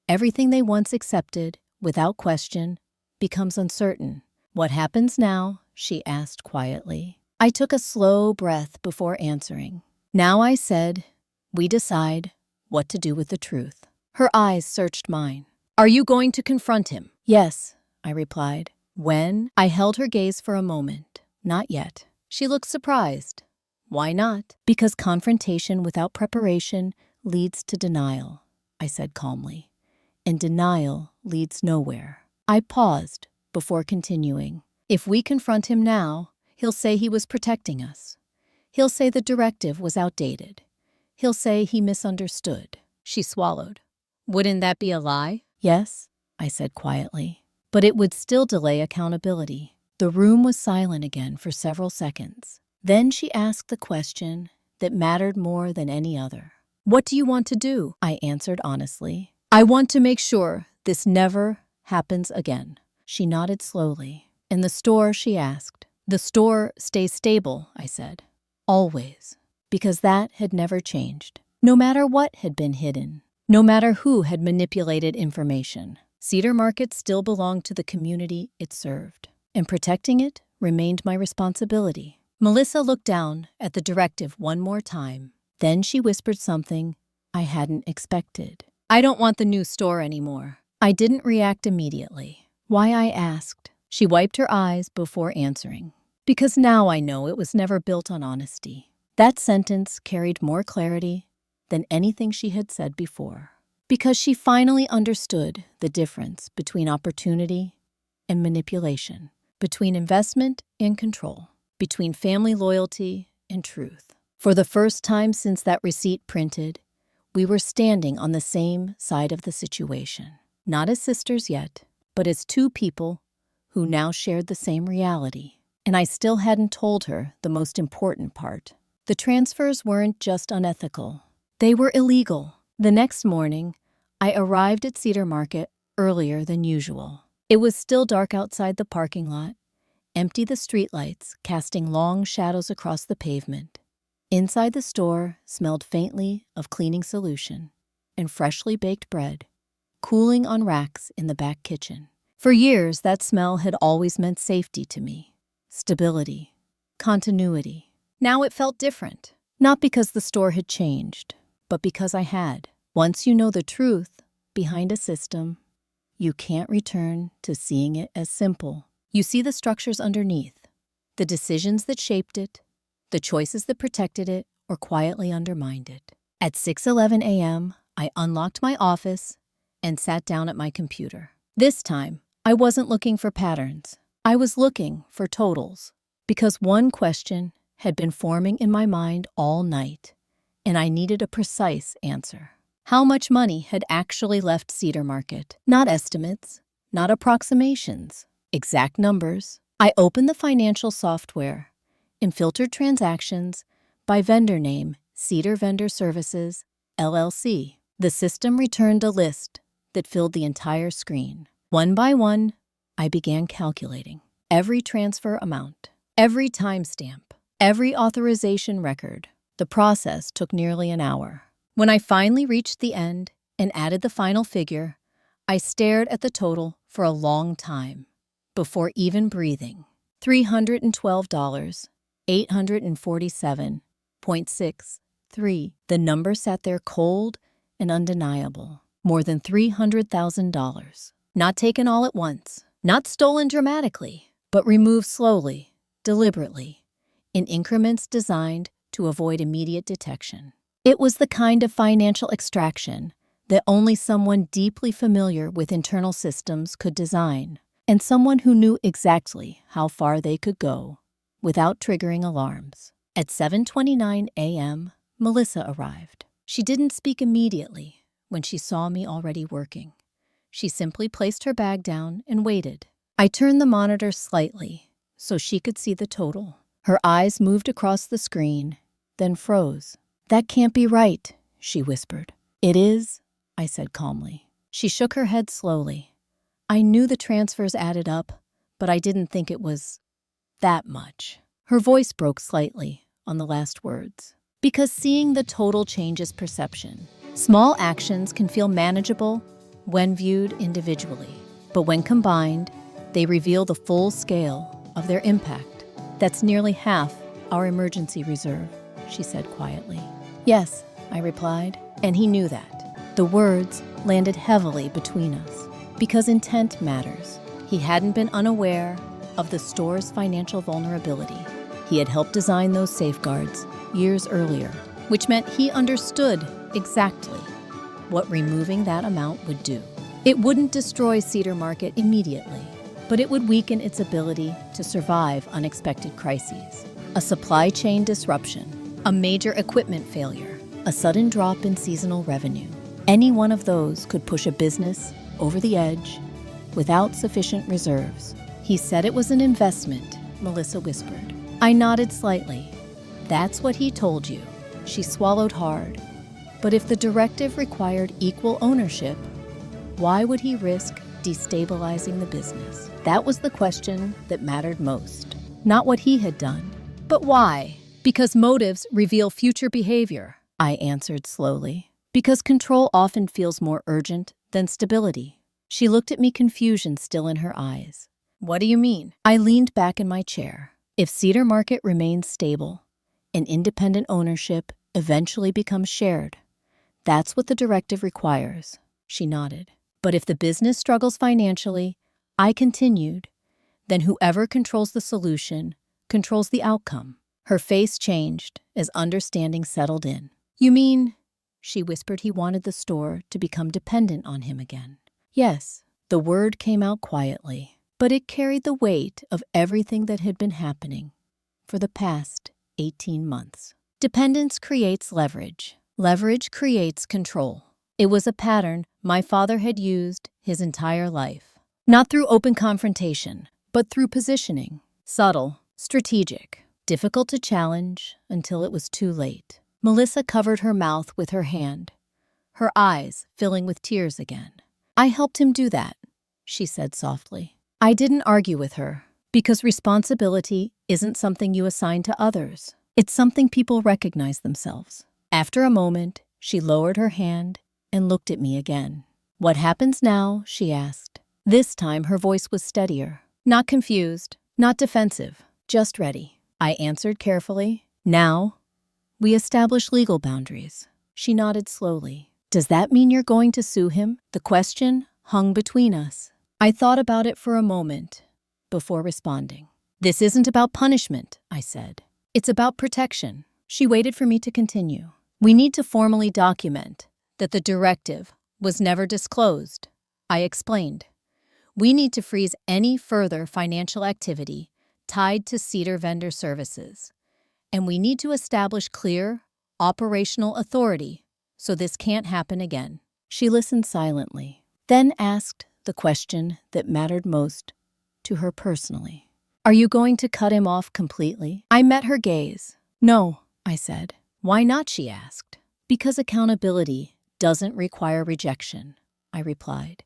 Speaker 1: everything they once accepted without question becomes uncertain. "What happens now?" she asked quietly. I took a slow breath before answering. "Now," I said, "we decide what to do with the truth." Her eyes searched mine. "Are you going to confront him?" "Yes," I replied. "When?" I held her gaze for a moment. "Not yet." She looked surprised. "Why not?" "Because confrontation without preparation leads to denial," I said calmly. "And denial leads nowhere." I paused before continuing. "If we confront him now, he'll say he was protecting us. He'll say the directive was outdated. He'll say he misunderstood." She swallowed. "Wouldn't that be a lie?" "Yes," I said quietly. "But it would still delay accountability." The room was silent again for several seconds. Then she asked the question that mattered more than any other. "What do you want to do?" I answered honestly. "I want to make sure this never happens again." She nodded slowly. "In the store?" she asked. "The store stays stable," I said. "Always." Because that had never changed. No matter what had been hidden. No matter who had manipulated information. Cedar Market still belonged to the community it served. And protecting it remained my responsibility. Melissa looked down at the directive one more time. Then she whispered something I hadn't expected. "I don't want the new store anymore." I didn't react immediately. "Why?" I asked. She wiped her eyes before answering. "Because now I know it was never built on honesty." That sentence carried more clarity than anything she had said before. Because she finally understood the difference between opportunity and manipulation, between investment and control, between family loyalty and truth. For the first time since that receipt printed, we were standing on the same side of the situation. Not as sisters yet, but as two people who now shared the same reality. And I still hadn't told her the most important part. The transfers weren't just unethical. They were illegal. The next morning, I arrived at Cedar Market earlier than usual. It was still dark outside the parking lot, empty, the streetlights casting long shadows across the pavement. Inside the store smelled faintly of cleaning solution and freshly baked bread, cooling on racks in the back kitchen. For years, that smell had always meant safety to me, stability, continuity. Now it felt different, not because the store had changed, but because I had. Once you know the truth behind a system, you can't return to seeing it as simple. You see the structures underneath, the decisions that shaped it, the choices that protected it or quietly undermined it. At 6:11 a.m., I unlocked my office and sat down at my computer. This time, I wasn't looking for patterns. I was looking for totals, because one question had been forming in my mind all night, and I needed a precise answer. How much money had actually left Cedar Market? Not estimates, not approximations, exact numbers. I opened the financial software and filtered transactions by vendor name, Cedar Vendor Services, LLC. The system returned a list that filled the entire screen. One by one, I began calculating every transfer amount, every timestamp, every authorization record. The process took nearly an hour. When I finally reached the end and added the final figure, I stared at the total for a long time before even breathing. $312, 847.63. The number sat there cold and undeniable. More than $300,000. Not taken all at once, not stolen dramatically, but removed slowly, deliberately, in increments designed to avoid immediate detection. It was the kind of financial extraction that only someone deeply familiar with internal systems could design, and someone who knew exactly how far they could go without triggering alarms. At 7:29 a.m., Melissa arrived. She didn't speak immediately when she saw me already working. She simply placed her bag down and waited. I turned the monitor slightly so she could see the total. Her eyes moved across the screen, then froze. "That can't be right," she whispered. "It is," I said calmly. She shook her head slowly. "I knew the transfers added up, but I didn't think it was That much. Her voice broke slightly on the last words. Because seeing the total changes perception. Small actions can feel manageable when viewed individually, but when combined, they reveal the full scale of their impact. That's nearly half our emergency reserve, she said quietly. Yes, I replied, and he knew that. The words landed heavily between us, because intent matters. He hadn't been unaware of the store's financial vulnerability. He had helped design those safeguards years earlier, which meant he understood exactly what removing that amount would do. It wouldn't destroy Cedar Market immediately, but it would weaken its ability to survive unexpected crises. A supply chain disruption, a major equipment failure, a sudden drop in seasonal revenue. Any one of those could push a business over the edge without sufficient reserves. He said it was an investment, Melissa whispered. I nodded slightly. That's what he told you. She swallowed hard. But if the directive required equal ownership, why would he risk destabilizing the business? That was the question that mattered most. Not what he had done, but why? Because motives reveal future behavior, I answered slowly. Because control often feels more urgent than stability. She looked at me, confusion still in her eyes. What do you mean? I leaned back in my chair. If Cedar Market remains stable, and independent ownership eventually becomes shared, that's what the directive requires. She nodded. But if the business struggles financially, I continued, then whoever controls the solution controls the outcome. Her face changed as understanding settled in. You mean, she whispered, he wanted the store to become dependent on him again? Yes, the word came out quietly, but it carried the weight of everything that had been happening for the past 18 months. Dependence creates leverage. Leverage creates control. It was a pattern my father had used his entire life. Not through open confrontation, but through positioning. Subtle, strategic, difficult to challenge until it was too late. Melissa covered her mouth with her hand, her eyes filling with tears again. I helped him do that, she said softly. I didn't argue with her, because responsibility isn't something you assign to others. It's something people recognize themselves. After a moment, she lowered her hand and looked at me again. What happens now? She asked. This time her voice was steadier. Not confused, not defensive, just ready. I answered carefully. Now, we establish legal boundaries. She nodded slowly. Does that mean you're going to sue him? The question hung between us. I thought about it for a moment before responding. This isn't about punishment, I said. It's about protection. She waited for me to continue. We need to formally document that the directive was never disclosed, I explained. We need to freeze any further financial activity tied to Cedar Vendor Services. And we need to establish clear, operational authority so this can't happen again. She listened silently, then asked the question that mattered most to her personally. Are you going to cut him off completely? I met her gaze. No, I said. Why not? She asked. Because accountability doesn't require rejection, I replied.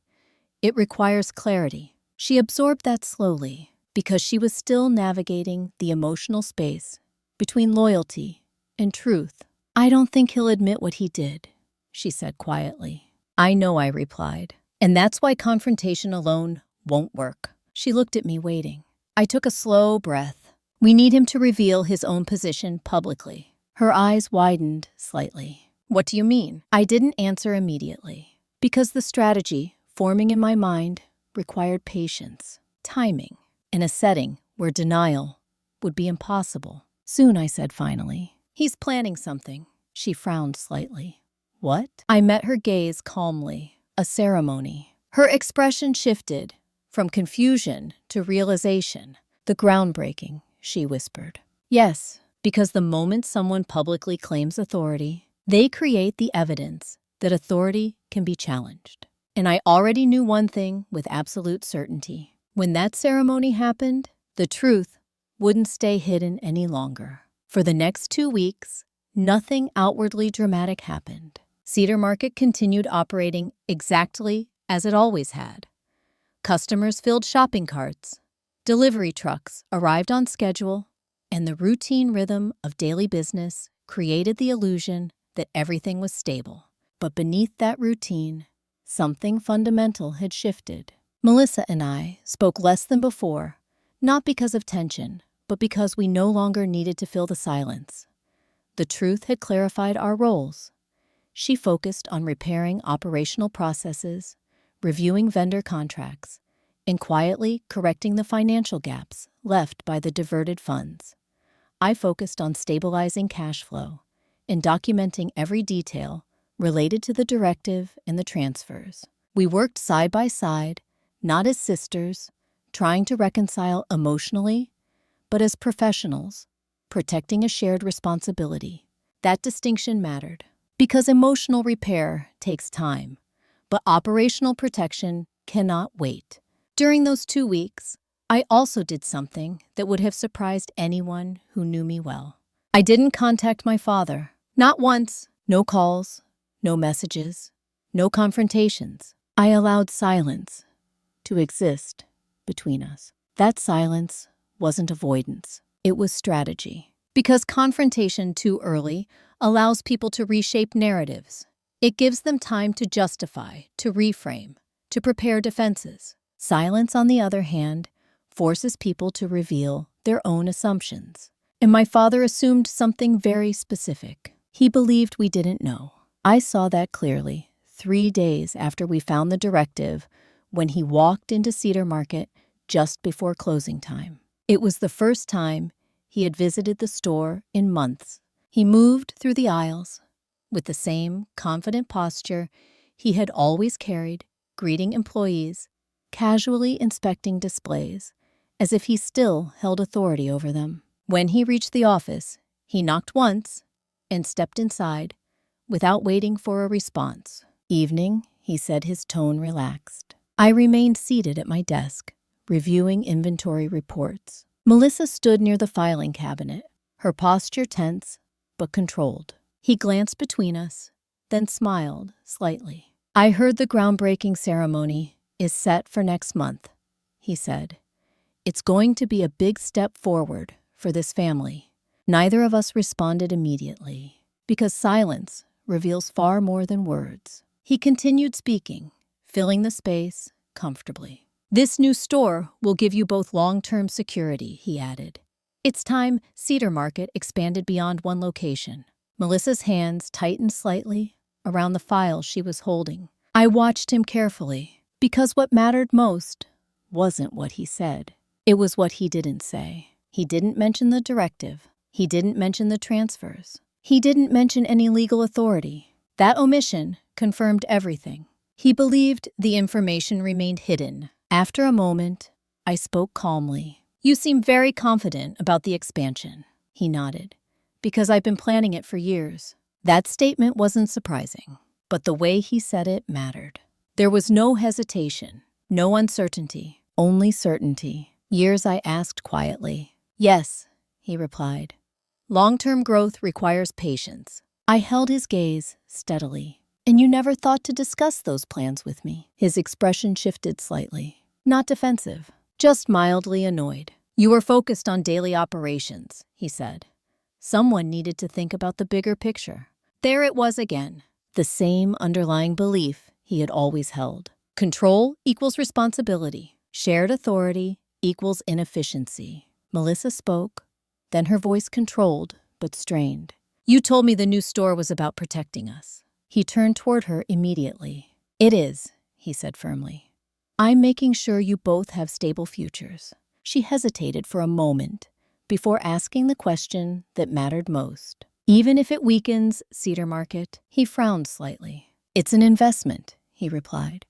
Speaker 1: It requires clarity. She absorbed that slowly because she was still navigating the emotional space between loyalty and truth. I don't think he'll admit what he did, she said quietly. I know, I replied. And that's why confrontation alone won't work. She looked at me, waiting. I took a slow breath. We need him to reveal his own position publicly. Her eyes widened slightly. What do you mean? I didn't answer immediately, because the strategy forming in my mind required patience, timing, and a setting where denial would be impossible. Soon, I said finally. He's planning something. She frowned slightly. What? I met her gaze calmly. A ceremony. Her expression shifted from confusion to realization. The groundbreaking, she whispered. Yes, because the moment someone publicly claims authority, they create the evidence that authority can be challenged. And I already knew one thing with absolute certainty. When that ceremony happened, the truth wouldn't stay hidden any longer. For the next 2 weeks, nothing outwardly dramatic happened. Cedar Market continued operating exactly as it always had. Customers filled shopping carts, Delivery trucks arrived on schedule, and the routine rhythm of daily business created the illusion that everything was stable. But beneath that routine, something fundamental had shifted. Melissa and I spoke less than before, not because of tension, but because we no longer needed to fill the silence. The truth had clarified our roles. She focused on repairing operational processes, reviewing vendor contracts, and quietly correcting the financial gaps left by the diverted funds. I focused on stabilizing cash flow and documenting every detail related to the directive and the transfers. We worked side by side, not as sisters, trying to reconcile emotionally, but as professionals, protecting a shared responsibility. That distinction mattered, because emotional repair takes time, but operational protection cannot wait. During those 2 weeks, I also did something that would have surprised anyone who knew me well. I didn't contact my father. Not once. No calls, no messages, no confrontations. I allowed silence to exist between us. That silence wasn't avoidance. It was strategy. Because confrontation too early allows people to reshape narratives. It gives them time to justify, to reframe, to prepare defenses. Silence, on the other hand, forces people to reveal their own assumptions. And my father assumed something very specific. He believed we didn't know. I saw that clearly 3 days after we found the directive, when he walked into Cedar Market just before closing time. It was the first time he had visited the store in months. He moved through the aisles with the same confident posture he had always carried, greeting employees, casually inspecting displays, as if he still held authority over them. When he reached the office, he knocked once and stepped inside without waiting for a response. "Evening," he said, his tone relaxed. I remained seated at my desk, reviewing inventory reports. Melissa stood near the filing cabinet, her posture tense but controlled. He glanced between us, then smiled slightly. "I heard the groundbreaking ceremony is set for next month," he said. "It's going to be a big step forward for this family." Neither of us responded immediately, because silence reveals far more than words. He continued speaking, filling the space comfortably. "This new store will give you both long-term security," he added. "It's time Cedar Market expanded beyond one location." Melissa's hands tightened slightly around the file she was holding. I watched him carefully, because what mattered most wasn't what he said. It was what he didn't say. He didn't mention the directive. He didn't mention the transfers. He didn't mention any legal authority. That omission confirmed everything. He believed the information remained hidden. After a moment, I spoke calmly. "You seem very confident about the expansion." He nodded. "Because I've been planning it for years." That statement wasn't surprising, but the way he said it mattered. There was no hesitation, no uncertainty, only certainty. "Years?" I asked quietly. "Yes," he replied. "Long-term growth requires patience." I held his gaze steadily. "And you never thought to discuss those plans with me?" His expression shifted slightly. Not defensive, just mildly annoyed. "You were focused on daily operations," he said. "Someone needed to think about the bigger picture." There it was again, the same underlying belief he had always held. Control equals responsibility. Shared authority equals inefficiency. Melissa spoke, then her voice controlled but strained. "You told me the new store was about protecting us." He turned toward her immediately. "It is," he said firmly. "I'm making sure you both have stable futures." She hesitated for a moment before asking the question that mattered most. "Even if it weakens Cedar Market?" He frowned slightly. "It's an investment," he replied.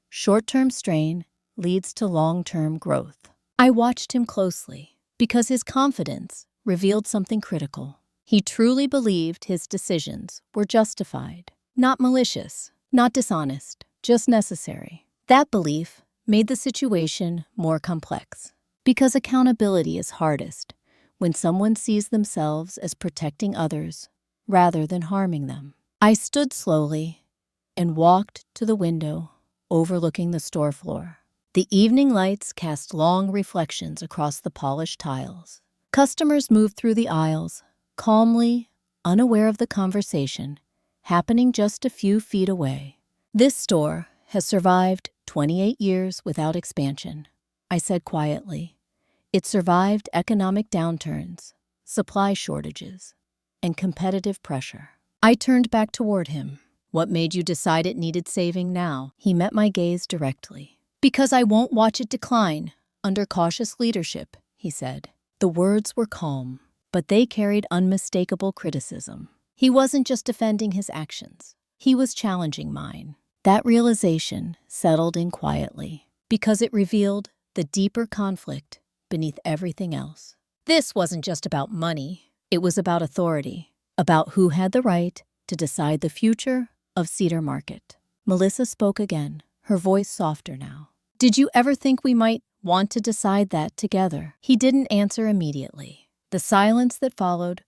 Speaker 1: "Short-term strain leads to long-term growth." I watched him closely, because his confidence revealed something critical. He truly believed his decisions were justified. Not malicious, not dishonest, just necessary. That belief made the situation more complex, because accountability is hardest when someone sees themselves as protecting others rather than harming them. I stood slowly and walked to the window overlooking the store floor. The evening lights cast long reflections across the polished tiles. Customers moved through the aisles, calmly, unaware of the conversation happening just a few feet away. This store has survived 28 years without expansion, I said quietly. It survived economic downturns, supply shortages, and competitive pressure. I turned back toward him. What made you decide it needed saving now? He met my gaze directly. Because I won't watch it decline under cautious leadership, he said. The words were calm, but they carried unmistakable criticism. He wasn't just defending his actions. He was challenging mine. That realization settled in quietly because it revealed the deeper conflict beneath everything else. This wasn't just about money. It was about authority, about who had the right to decide the future of Cedar Market. Melissa spoke again, her voice softer now. Did you ever think we might want to decide that together? He didn't answer immediately. The silence that followed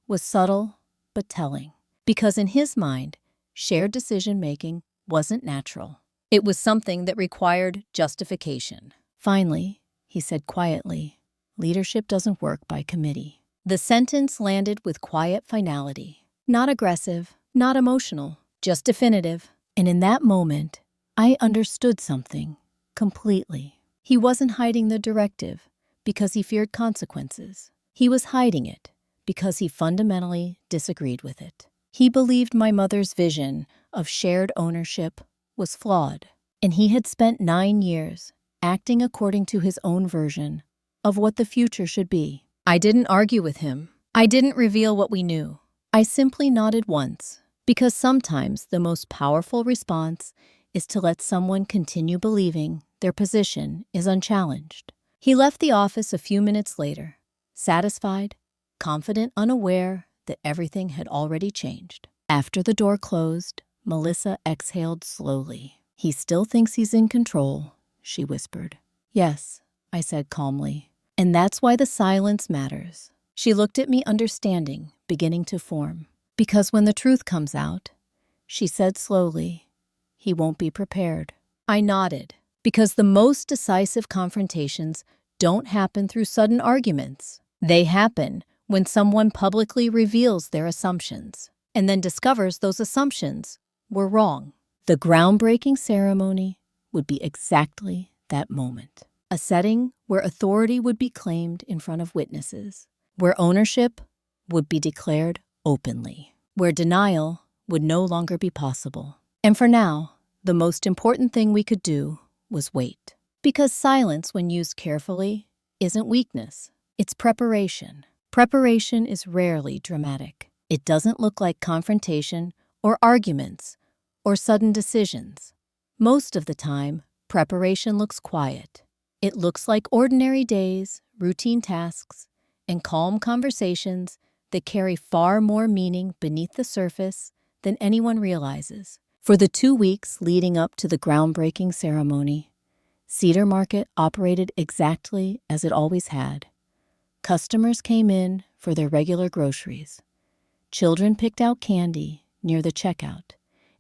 Speaker 1: was subtle but telling, because in his mind, shared decision-making wasn't natural. It was something that required justification. Finally, he said quietly, leadership doesn't work by committee. The sentence landed with quiet finality. Not aggressive, not emotional, just definitive. And in that moment, I understood something completely. He wasn't hiding the directive because he feared consequences. He was hiding it because he fundamentally disagreed with it. He believed my mother's vision of shared ownership was flawed, and he had spent 9 years acting according to his own version of what the future should be. I didn't argue with him. I didn't reveal what we knew. I simply nodded once, because sometimes the most powerful response is to let someone continue believing their position is unchallenged. He left the office a few minutes later, satisfied, confident, unaware that everything had already changed. After the door closed, Melissa exhaled slowly. He still thinks he's in control, she whispered. Yes, I said calmly. And that's why the silence matters. She looked at me, understanding beginning to form. Because when the truth comes out, she said slowly, he won't be prepared. I nodded. Because the most decisive confrontations don't happen through sudden arguments. They happen when someone publicly reveals their assumptions and then discovers those assumptions were wrong. The groundbreaking ceremony would be exactly that moment. A setting where authority would be claimed in front of witnesses, where ownership would be declared openly, where denial would no longer be possible. And for now, the most important thing we could do was wait. Because silence, when used carefully, isn't weakness. It's preparation. Preparation is rarely dramatic. It doesn't look like confrontation or arguments or sudden decisions. Most of the time, preparation looks quiet. It looks like ordinary days, routine tasks, and calm conversations that carry far more meaning beneath the surface than anyone realizes. For the 2 weeks leading up to the groundbreaking ceremony, Cedar Market operated exactly as it always had. Customers came in for their regular groceries. Children picked out candy near the checkout,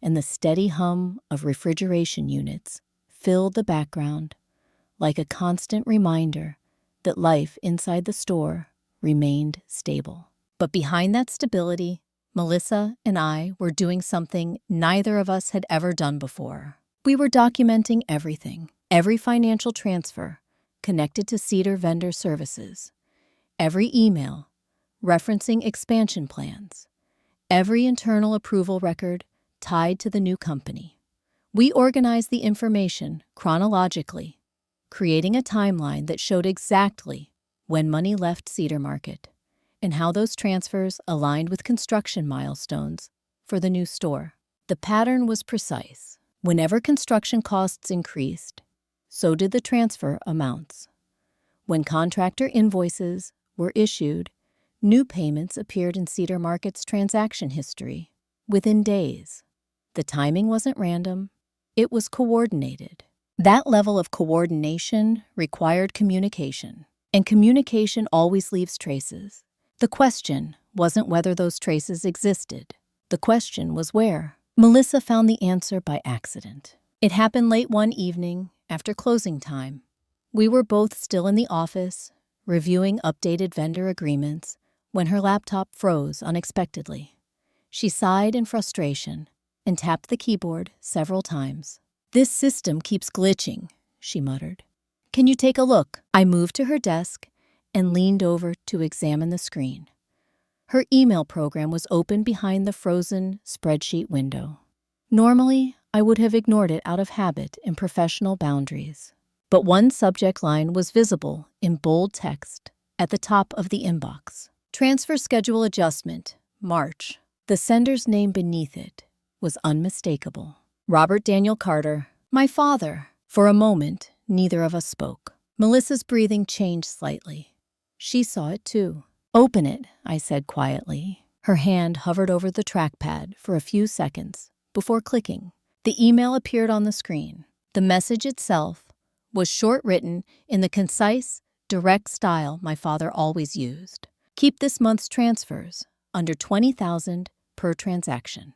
Speaker 1: and the steady hum of refrigeration units filled the background like a constant reminder that life inside the store remained stable. But behind that stability, Melissa and I were doing something neither of us had ever done before. We were documenting everything, every financial transfer connected to Cedar Vendor Services, every email referencing expansion plans, every internal approval record tied to the new company. We organized the information chronologically, creating a timeline that showed exactly when money left Cedar Market and how those transfers aligned with construction milestones for the new store. The pattern was precise. Whenever construction costs increased, so did the transfer amounts. When contractor invoices were issued, new payments appeared in Cedar Market's transaction history within days. The timing wasn't random, it was coordinated. That level of coordination required communication, and communication always leaves traces. The question wasn't whether those traces existed. The question was where. Melissa found the answer by accident. It happened late one evening after closing time. We were both still in the office, reviewing updated vendor agreements, when her laptop froze unexpectedly. She sighed in frustration and tapped the keyboard several times. "This system keeps glitching," she muttered. "Can you take a look?" I moved to her desk and leaned over to examine the screen. Her email program was open behind the frozen spreadsheet window. Normally, I would have ignored it out of habit and professional boundaries. But one subject line was visible in bold text at the top of the inbox. "Transfer schedule adjustment, March." The sender's name beneath it was unmistakable. Robert Daniel Carter, my father. For a moment, neither of us spoke. Melissa's breathing changed slightly. She saw it too. "Open it," I said quietly. Her hand hovered over the trackpad for a few seconds before clicking. The email appeared on the screen. The message itself was short, written in the concise, direct style my father always used. "Keep this month's transfers under $20,000 per transaction.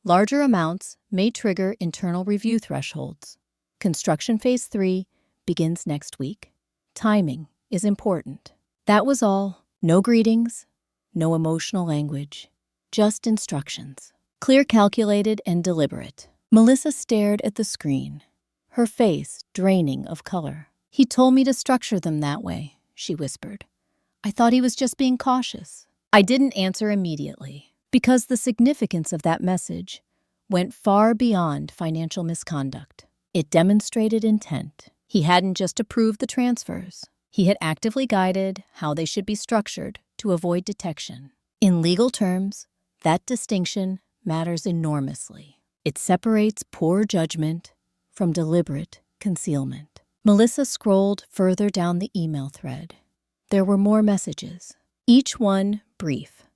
Speaker 1: Larger amounts may trigger internal review thresholds. Construction Phase 3 begins next week. Timing is important." That was all. No greetings, no emotional language, just instructions. Clear, calculated, and deliberate. Melissa stared at the screen, her face draining of color. "He told me to structure them that way," she whispered. "I thought he was just being cautious." I didn't answer immediately, because the significance of that message went far beyond financial misconduct. It demonstrated intent. He hadn't just approved the transfers. He had actively guided how they should be structured to avoid detection. In legal terms, that distinction matters enormously. It separates poor judgment from deliberate concealment. Melissa scrolled further down the email thread. There were more messages, each one brief.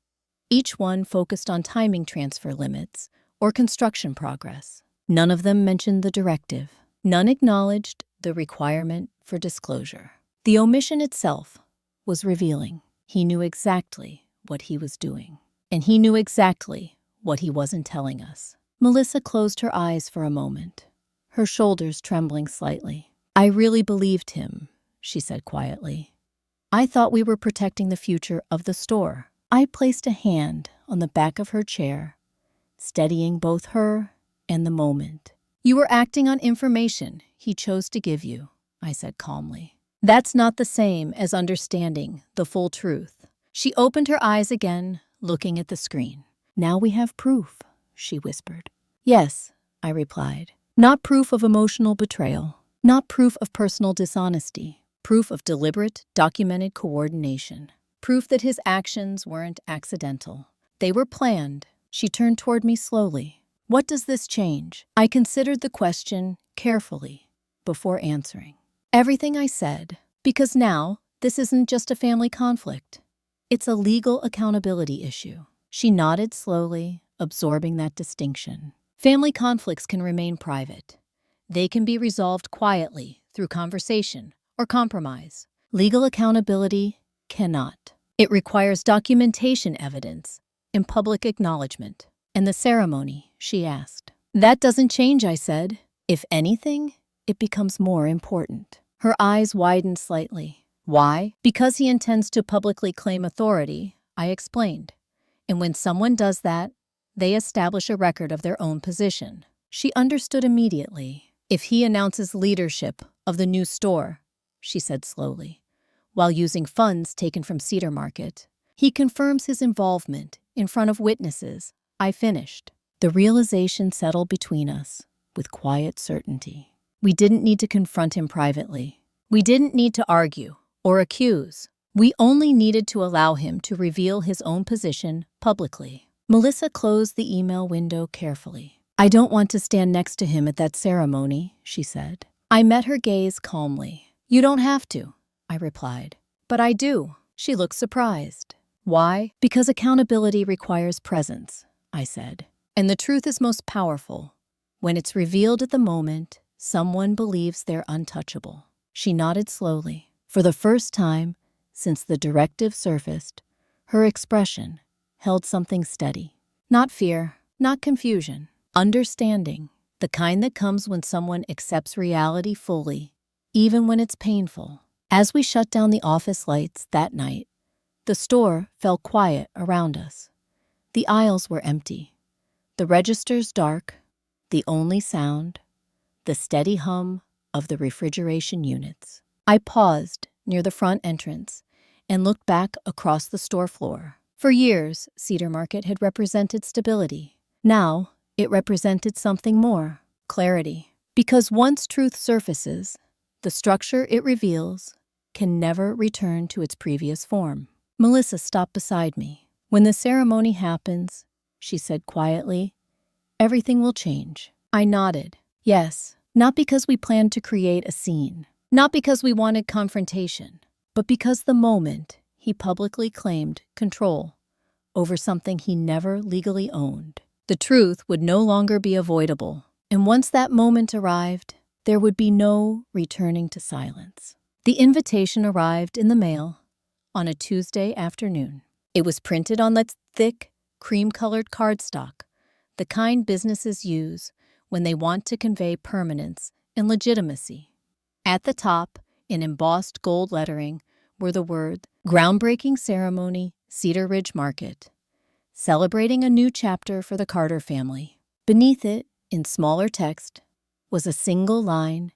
Speaker 1: Each one focused on timing transfer limits or construction progress. None of them mentioned the directive. None acknowledged the requirement for disclosure. The omission itself was revealing. He knew exactly what he was doing, and he knew exactly what he wasn't telling us. Melissa closed her eyes for a moment, her shoulders trembling slightly. "I really believed him," she said quietly. "I thought we were protecting the future of the store." I placed a hand on the back of her chair, steadying both her and the moment. "You were acting on information he chose to give you," I said calmly. "That's not the same as understanding the full truth." She opened her eyes again, looking at the screen. "Now we have proof," she whispered. "Yes," I replied. "Not proof of emotional betrayal, not proof of personal dishonesty, proof of deliberate, documented coordination, proof that his actions weren't accidental. They were planned." She turned toward me slowly. "What does this change?" I considered the question carefully before answering. Everything, I said, because now this isn't just a family conflict. It's a legal accountability issue. She nodded slowly, absorbing that distinction. Family conflicts can remain private. They can be resolved quietly through conversation or compromise. Legal accountability cannot. It requires documentation evidence and public acknowledgement. "And the ceremony?" she asked. "That doesn't change," I said. "If anything, it becomes more important." Her eyes widened slightly. "Why?" "Because he intends to publicly claim authority," I explained. "And when someone does that, they establish a record of their own position." She understood immediately. "If he announces leadership of the new store," she said slowly, "while using funds taken from Cedar Market, he confirms his involvement in front of witnesses," I finished. The realization settled between us with quiet certainty. We didn't need to confront him privately. We didn't need to argue or accuse. We only needed to allow him to reveal his own position publicly. Melissa closed the email window carefully. "I don't want to stand next to him at that ceremony," she said. I met her gaze calmly. "You don't have to," I replied. "But I do." She looked surprised. "Why?" "Because accountability requires presence," I said. "And the truth is most powerful when it's revealed at the moment someone believes they're untouchable." She nodded slowly. For the first time since the directive surfaced, her expression held something steady. Not fear, not confusion, understanding. the kind that comes when someone accepts reality fully, even when it's painful. As we shut down the office lights that night, the store fell quiet around us. The aisles were empty, the registers dark, the only sound, the steady hum of the refrigeration units. I paused near the front entrance and looked back across the store floor. For years, Cedar Market had represented stability. Now, it represented something more, clarity. Because once truth surfaces, the structure it reveals can never return to its previous form. Melissa stopped beside me. "When the ceremony happens," she said quietly, "everything will change." I nodded. Yes, not because we planned to create a scene, not because we wanted confrontation, but because the moment he publicly claimed control over something he never legally owned. The truth would no longer be avoidable, and once that moment arrived, there would be no returning to silence. The invitation arrived in the mail on a Tuesday afternoon. It was printed on that thick, cream-colored cardstock, the kind businesses use when they want to convey permanence and legitimacy. At the top, in embossed gold lettering, were the words, "Groundbreaking Ceremony, Cedar Ridge Market, celebrating a new chapter for the Carter family." Beneath it, in smaller text, was a single line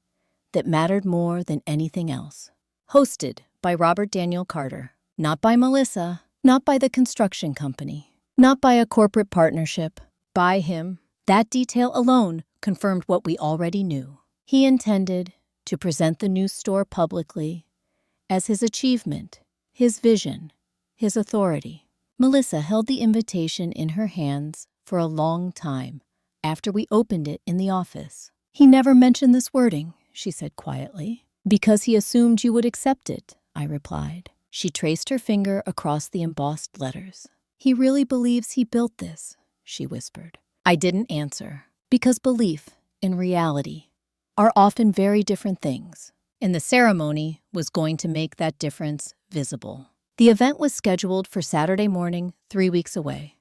Speaker 1: that mattered more than anything else. Hosted by Robert Daniel Carter. Not by Melissa, not by the construction company, not by a corporate partnership, by him. That detail alone confirmed what we already knew. He intended to present the new store publicly as his achievement, his vision, his authority. Melissa held the invitation in her hands for a long time after we opened it in the office. "He never mentioned this wording," she said quietly. "Because he assumed you would accept it," I replied. She traced her finger across the embossed letters. "He really believes he built this," she whispered. I didn't answer, because belief and reality are often very different things, and the ceremony was going to make that difference visible. The event was scheduled for Saturday morning, 3 weeks away.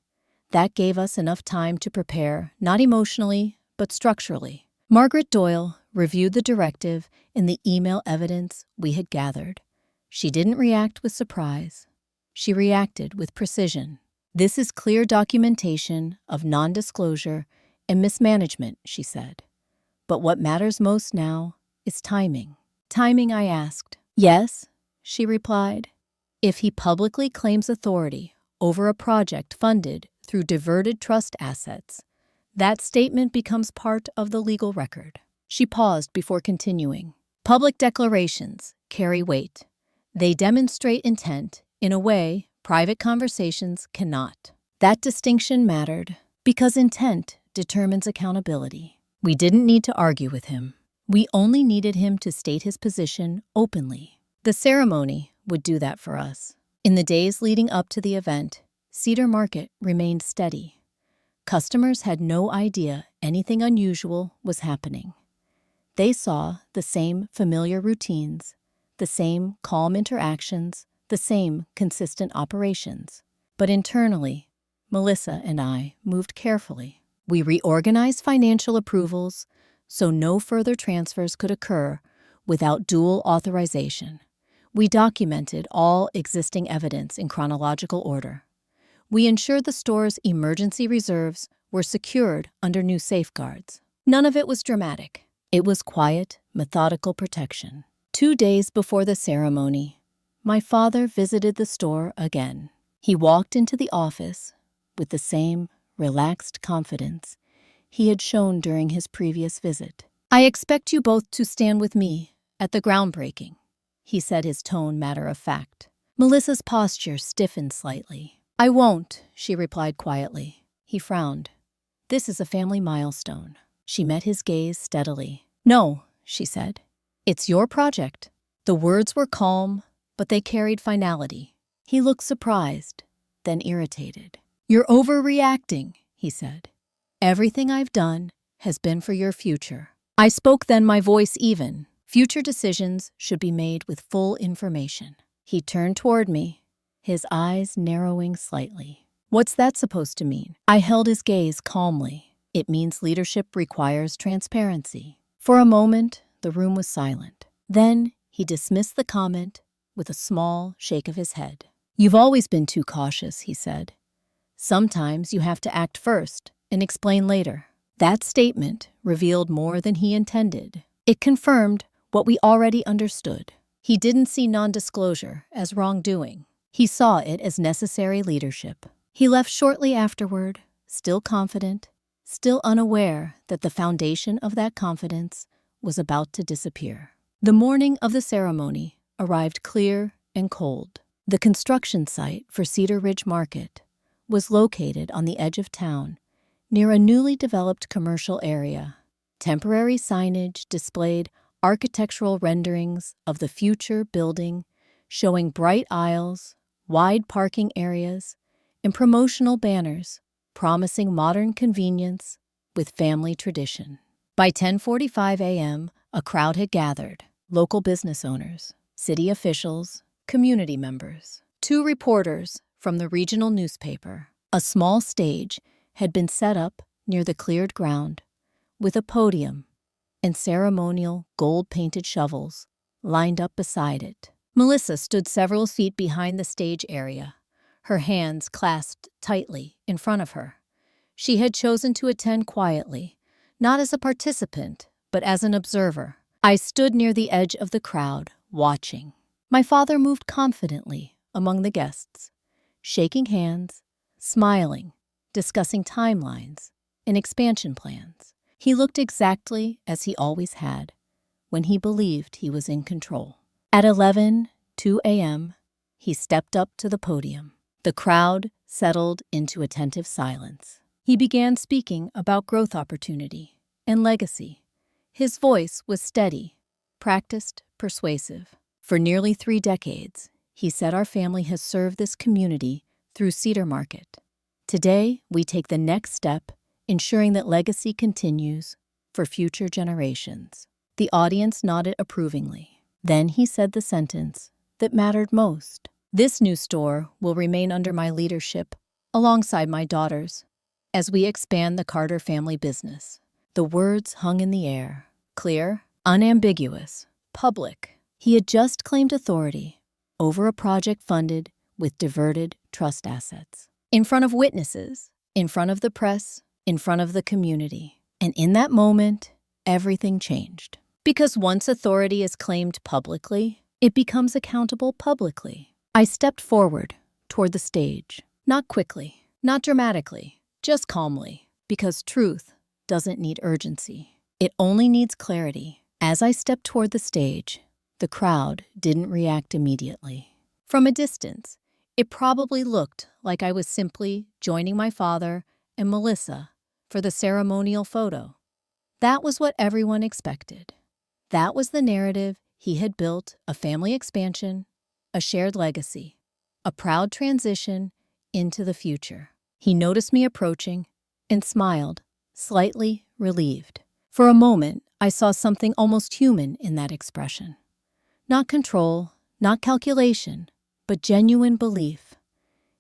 Speaker 1: That gave us enough time to prepare, not emotionally, but structurally. Margaret Doyle reviewed the directive and the email evidence we had gathered. She didn't react with surprise. She reacted with precision. "This is clear documentation of non-disclosure and mismanagement," she said. "But what matters most now is timing." "Timing?" I asked. "Yes," she replied. "If he publicly claims authority over a project funded through diverted trust assets, that statement becomes part of the legal record." She paused before continuing. "Public declarations carry weight. They demonstrate intent in a way private conversations cannot." That distinction mattered because intent determines accountability. We didn't need to argue with him. We only needed him to state his position openly. The ceremony would do that for us. In the days leading up to the event, Cedar Market remained steady. Customers had no idea anything unusual was happening. They saw the same familiar routines, the same calm interactions, the same consistent operations. But internally, Melissa and I moved carefully. We reorganized financial approvals so no further transfers could occur without dual authorization. We documented all existing evidence in chronological order. We ensured the store's emergency reserves were secured under new safeguards. None of it was dramatic. It was quiet, methodical protection. 2 days before the ceremony, my father visited the store again. He walked into the office with the same relaxed confidence he had shown during his previous visit. "I expect you both to stand with me at the groundbreaking," he said, his tone matter of fact. Melissa's posture stiffened slightly. "I won't," she replied quietly. He frowned. "This is a family milestone." She met his gaze steadily. "No," she said. "It's your project." The words were calm, but they carried finality. He looked surprised, then irritated. "You're overreacting," he said. "Everything I've done has been for your future." I spoke then, my voice even. "Future decisions should be made with full information." He turned toward me, his eyes narrowing slightly. "What's that supposed to mean?" I held his gaze calmly. It means leadership requires transparency. For a moment, the room was silent. Then he dismissed the comment with a small shake of his head. "You've always been too cautious," he said. "Sometimes you have to act first and explain later." That statement revealed more than he intended. It confirmed what we already understood. He didn't see non-disclosure as wrongdoing. He saw it as necessary leadership. He left shortly afterward, still confident, still unaware that the foundation of that confidence was about to disappear. The morning of the ceremony arrived clear and cold. The construction site for Cedar Ridge Market was located on the edge of town, near a newly developed commercial area. Temporary signage displayed architectural renderings of the future building, showing bright aisles, wide parking areas, and promotional banners promising modern convenience with family tradition. By 10:45 a.m., a crowd had gathered: local business owners, city officials, community members. 2 reporters from the regional newspaper. A small stage had been set up near the cleared ground, with a podium and ceremonial gold-painted shovels lined up beside it. Melissa stood several feet behind the stage area, her hands clasped tightly in front of her. She had chosen to attend quietly, not as a participant, but as an observer. I stood near the edge of the crowd, watching. My father moved confidently among the guests, shaking hands, smiling, discussing timelines and expansion plans. He looked exactly as he always had, when he believed he was in control. At 11:02 a.m., he stepped up to the podium. The crowd settled into attentive silence. He began speaking about growth opportunity and legacy. His voice was steady, practiced, persuasive. For nearly 3 decades, he said, our family has served this community through Cedar Market. Today, we take the next step, ensuring that legacy continues for future generations. The audience nodded approvingly. Then he said the sentence that mattered most. This new store will remain under my leadership, alongside my daughters, as we expand the Carter family business. The words hung in the air, clear, unambiguous, public. He had just claimed authority over a project funded with diverted trust assets. In front of witnesses, in front of the press, in front of the community. And in that moment, everything changed. Because once authority is claimed publicly, it becomes accountable publicly. I stepped forward toward the stage, not quickly, not dramatically, just calmly, because truth doesn't need urgency. It only needs clarity. As I stepped toward the stage, the crowd didn't react immediately. From a distance, it probably looked like I was simply joining my father and Melissa for the ceremonial photo. That was what everyone expected. That was the narrative he had built: a family expansion, a shared legacy, a proud transition into the future. He noticed me approaching and smiled, slightly relieved. For a moment, I saw something almost human in that expression. Not control, not calculation, but genuine belief.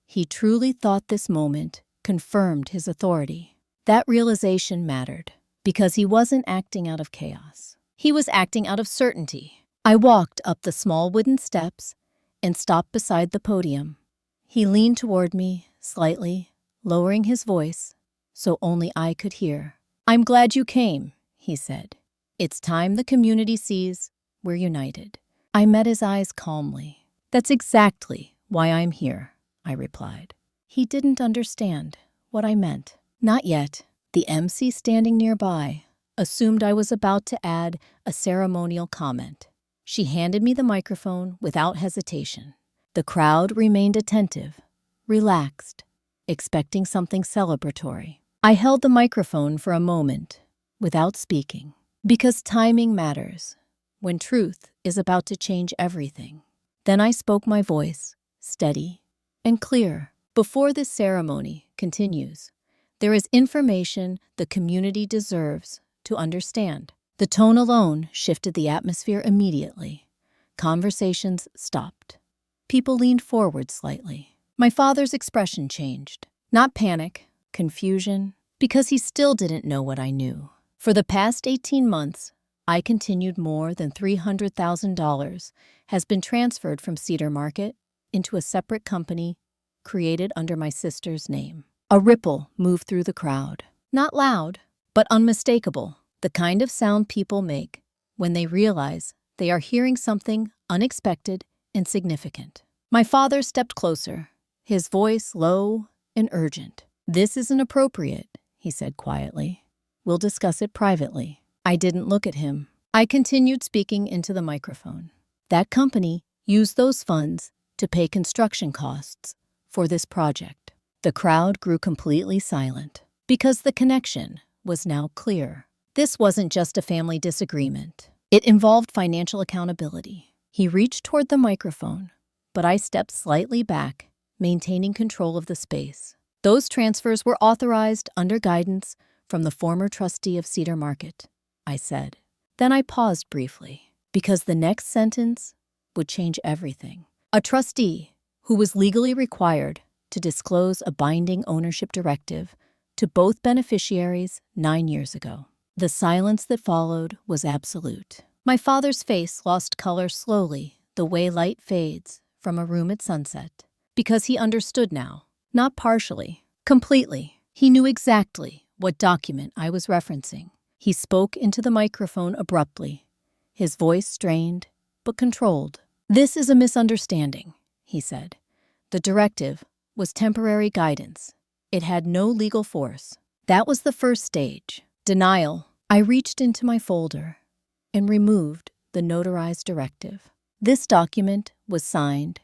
Speaker 1: He truly thought this moment confirmed his authority. That realization mattered, because he wasn't acting out of chaos. He was acting out of certainty. I walked up the small wooden steps and stopped beside the podium. He leaned toward me, slightly, lowering his voice so only I could hear. "I'm glad you came," he said. "It's time the community sees we're united." I met his eyes calmly. "That's exactly why I'm here," I replied. He didn't understand what I meant. Not yet. The MC standing nearby assumed I was about to add a ceremonial comment. She handed me the microphone without hesitation. The crowd remained attentive, relaxed, expecting something celebratory. I held the microphone for a moment without speaking, because timing matters when truth is about to change everything. Then I spoke, my voice steady and clear. "Before this ceremony continues, there is information the community deserves to understand." The tone alone shifted the atmosphere immediately. Conversations stopped. People leaned forward slightly. My father's expression changed. Not panic, confusion, Because he still didn't know what I knew. For the past 18 months, I continued more than $300,000 has been transferred from Cedar Market into a separate company created under my sister's name. A ripple moved through the crowd. Not loud, but unmistakable. The kind of sound people make when they realize they are hearing something unexpected and significant. My father stepped closer, his voice low and urgent. "This isn't appropriate," he said quietly. "We'll discuss it privately." I didn't look at him. I continued speaking into the microphone. "That company used those funds to pay construction costs for this project." The crowd grew completely silent because the connection was now clear. This wasn't just a family disagreement. It involved financial accountability. He reached toward the microphone, but I stepped slightly back, maintaining control of the space. "Those transfers were authorized under guidance from the former trustee of Cedar Market," I said. Then I paused briefly, because the next sentence would change everything. "A trustee who was legally required to disclose a binding ownership directive to both beneficiaries 9 years ago." The silence that followed was absolute. My father's face lost color slowly, the way light fades from a room at sunset, because he understood now, not partially, completely. He knew exactly what document I was referencing. He spoke into the microphone abruptly, his voice strained but controlled. "This is a misunderstanding," he said. "The directive was temporary guidance. It had no legal force." That was the first stage. Denial. I reached into my folder and removed the notarized directive. "This document was signed,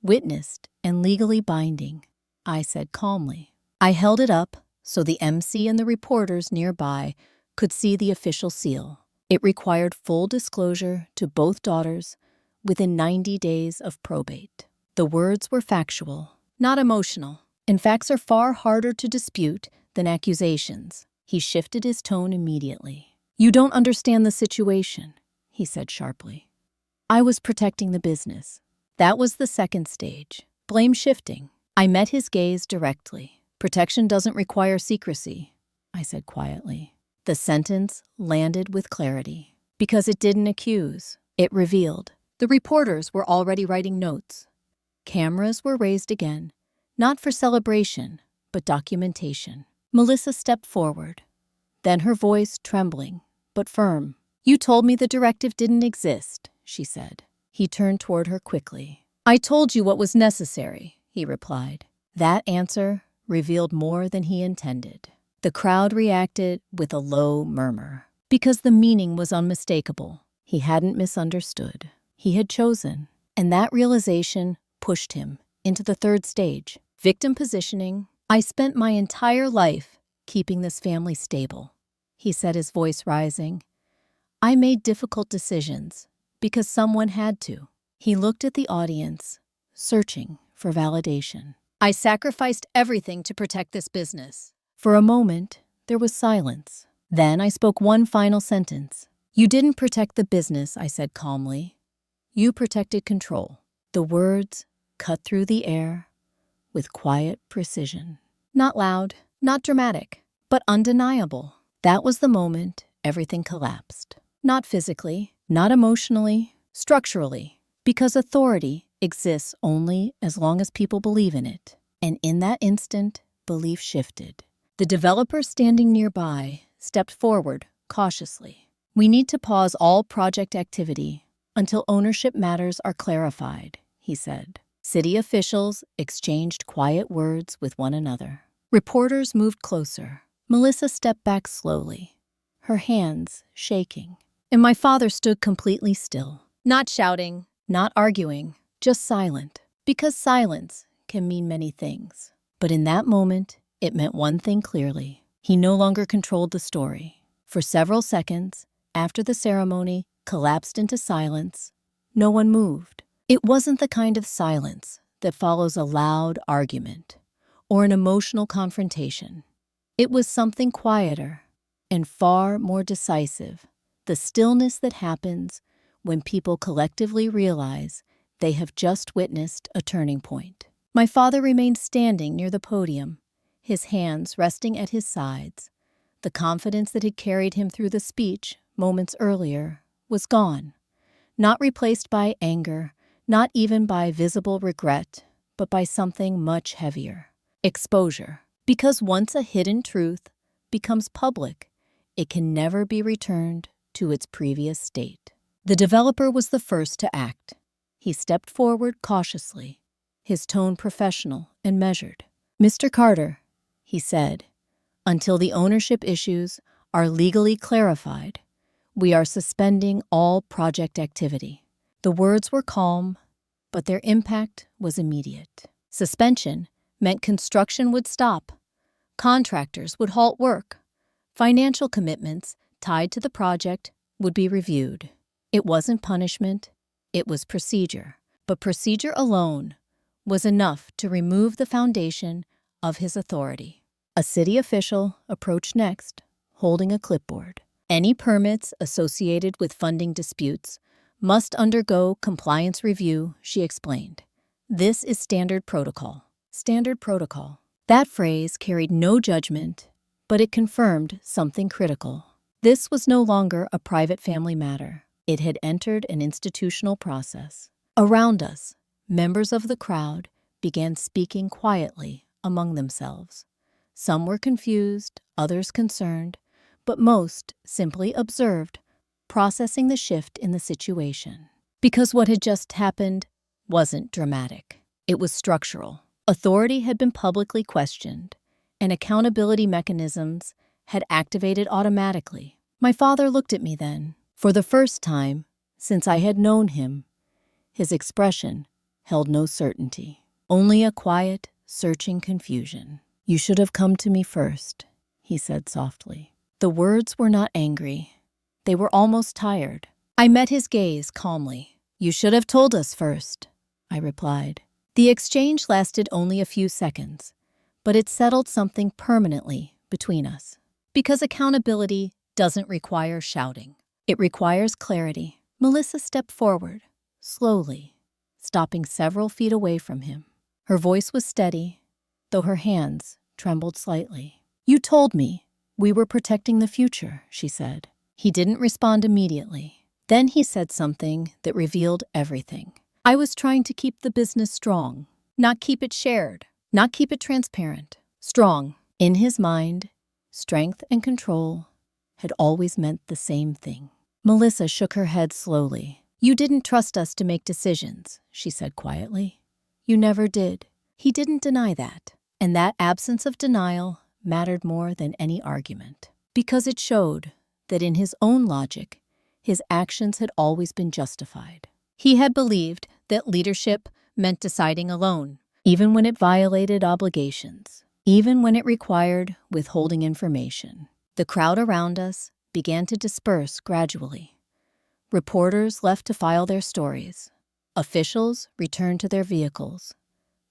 Speaker 1: witnessed, and legally binding," I said calmly. I held it up so the MC and the reporters nearby could see the official seal. It required full disclosure to both daughters within 90 days of probate. The words were factual, not emotional, and facts are far harder to dispute than accusations. He shifted his tone immediately. "You don't understand the situation," he said sharply. "I was protecting the business." That was the second stage. Blame shifting. I met his gaze directly. "Protection doesn't require secrecy," I said quietly. The sentence landed with clarity. Because it didn't accuse, it revealed. The reporters were already writing notes. Cameras were raised again, not for celebration, but documentation. Melissa stepped forward, then her voice trembling, but firm. "You told me the directive didn't exist," she said. He turned toward her quickly. "I told you what was necessary," he replied. That answer revealed more than he intended. The crowd reacted with a low murmur, because the meaning was unmistakable. He hadn't misunderstood. He had chosen, and that realization pushed him into the third stage, victim positioning. "I spent my entire life keeping this family stable," he said, his voice rising. "I made difficult decisions because someone had to." He looked at the audience, searching for validation. "I sacrificed everything to protect this business." For a moment, there was silence. Then I spoke one final sentence. "You didn't protect the business," I said calmly. "You protected control." The words cut through the air with quiet precision. Not loud, not dramatic, but undeniable. That was the moment everything collapsed. Not physically, not emotionally, structurally. Because authority exists only as long as people believe in it. And in that instant, belief shifted. The developer standing nearby stepped forward cautiously. "We need to pause all project activity until ownership matters are clarified," he said. City officials exchanged quiet words with one another. Reporters moved closer. Melissa stepped back slowly, her hands shaking. And my father stood completely still, not shouting, not arguing, just silent. Because silence can mean many things. But in that moment, it meant one thing clearly. He no longer controlled the story. For several seconds, after the ceremony collapsed into silence, no one moved. It wasn't the kind of silence that follows a loud argument or an emotional confrontation. It was something quieter and far more decisive, the stillness that happens when people collectively realize they have just witnessed a turning point. My father remained standing near the podium, his hands resting at his sides. The confidence that had carried him through the speech moments earlier was gone, not replaced by anger, not even by visible regret, but by something much heavier: exposure. Because once a hidden truth becomes public, it can never be returned to its previous state. The developer was the first to act. He stepped forward cautiously, his tone professional and measured. "Mr. Carter," he said, "until the ownership issues are legally clarified, we are suspending all project activity." The words were calm, but their impact was immediate. Suspension meant construction would stop, contractors would halt work, financial commitments tied to the project would be reviewed. It wasn't punishment, it was procedure. But procedure alone was enough to remove the foundation of his authority. A city official approached next, holding a clipboard. Any permits associated with funding disputes must undergo compliance review, she explained. This is standard protocol. Standard protocol. That phrase carried no judgment, but it confirmed something critical. This was no longer a private family matter. It had entered an institutional process. Around us, members of the crowd began speaking quietly among themselves. Some were confused, others concerned, but most simply observed, processing the shift in the situation. Because what had just happened wasn't dramatic. It was structural. Authority had been publicly questioned, and accountability mechanisms had activated automatically. My father looked at me then. For the first time since I had known him, his expression held no certainty, only a quiet, searching confusion. "You should have come to me first," he said softly. The words were not angry. They were almost tired. I met his gaze calmly. "You should have told us first," I replied. The exchange lasted only a few seconds, but it settled something permanently between us. Because accountability doesn't require shouting. It requires clarity. Melissa stepped forward, slowly, stopping several feet away from him. Her voice was steady, though her hands trembled slightly. "You told me we were protecting the future," she said. He didn't respond immediately. Then he said something that revealed everything. "I was trying to keep the business strong, not keep it shared, not keep it transparent. Strong." In his mind, strength and control had always meant the same thing. Melissa shook her head slowly. "You didn't trust us to make decisions," she said quietly. "You never did." He didn't deny that, and that absence of denial mattered more than any argument, because it showed that in his own logic, his actions had always been justified. He had believed that leadership meant deciding alone, even when it violated obligations, even when it required withholding information. The crowd around us began to disperse gradually. Reporters left to file their stories. Officials returned to their vehicles.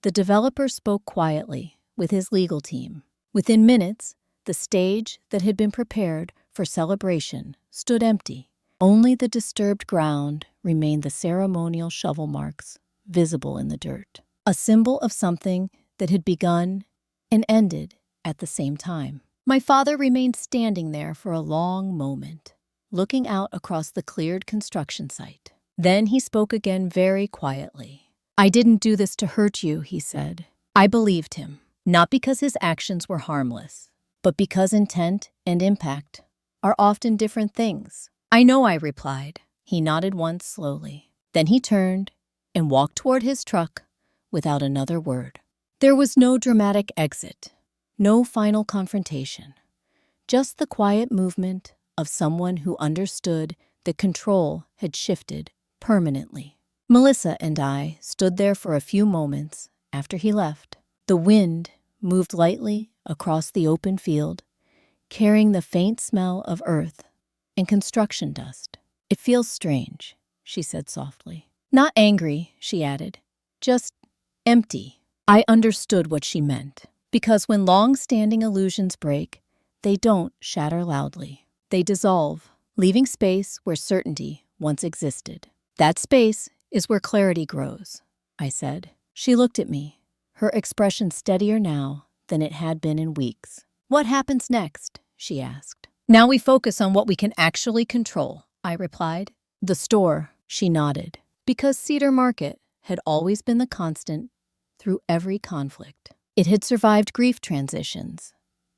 Speaker 1: The developer spoke quietly with his legal team. Within minutes, the stage that had been prepared for celebration stood empty. Only the disturbed ground remained, the ceremonial shovel marks visible in the dirt, a symbol of something that had begun and ended at the same time. My father remained standing there for a long moment, looking out across the cleared construction site. Then he spoke again very quietly. "I didn't do this to hurt you," he said. I believed him, not because his actions were harmless, but because intent and impact are often different things. "I know," I replied. He nodded once slowly. Then he turned and walked toward his truck without another word. There was no dramatic exit, no final confrontation, just the quiet movement of someone who understood that control had shifted permanently. Melissa and I stood there for a few moments after he left. The wind moved lightly across the open field, carrying the faint smell of earth and construction dust. "It feels strange," she said softly. "Not angry," she added, "just empty." I understood what she meant, because when long-standing illusions break, they don't shatter loudly. They dissolve, leaving space where certainty once existed. "That space is where clarity grows," I said. She looked at me, her expression steadier now than it had been in weeks. "What happens next?" she asked. "Now we focus on what we can actually control," I replied. "The store," she nodded, because Cedar Market had always been the constant through every conflict. It had survived grief transitions,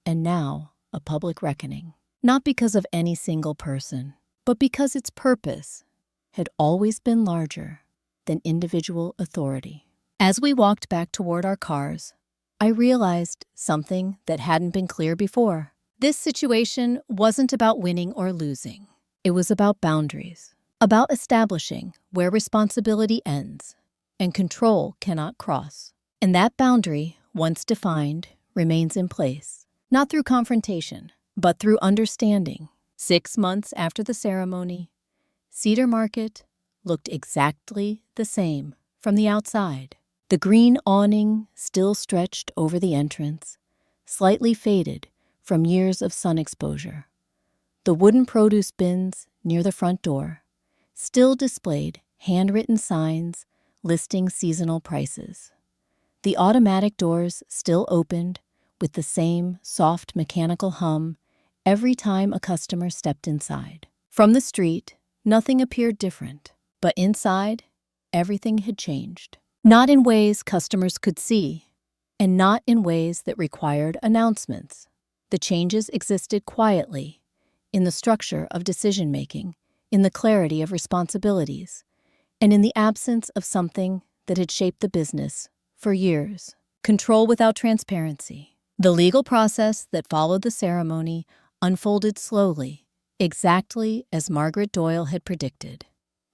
Speaker 1: and now a public reckoning. Not because of any single person, but because its purpose had always been larger than individual authority. As we walked back toward our cars, I realized something that hadn't been clear before. This situation wasn't about winning or losing. It was about boundaries, about establishing where responsibility ends and control cannot cross. And that boundary, once defined, remains in place, not through confrontation, but through understanding. 6 months after the ceremony, Cedar Market looked exactly the same from the outside. The green awning still stretched over the entrance, slightly faded from years of sun exposure. The wooden produce bins near the front door still displayed handwritten signs listing seasonal prices. The automatic doors still opened with the same soft mechanical hum every time a customer stepped inside. From the street, nothing appeared different, but inside, everything had changed. Not in ways customers could see, and not in ways that required announcements. The changes existed quietly, in the structure of decision-making, in the clarity of responsibilities, and in the absence of something that had shaped the business for years. Control without transparency. The legal process that followed the ceremony unfolded slowly, exactly as Margaret Doyle had predicted.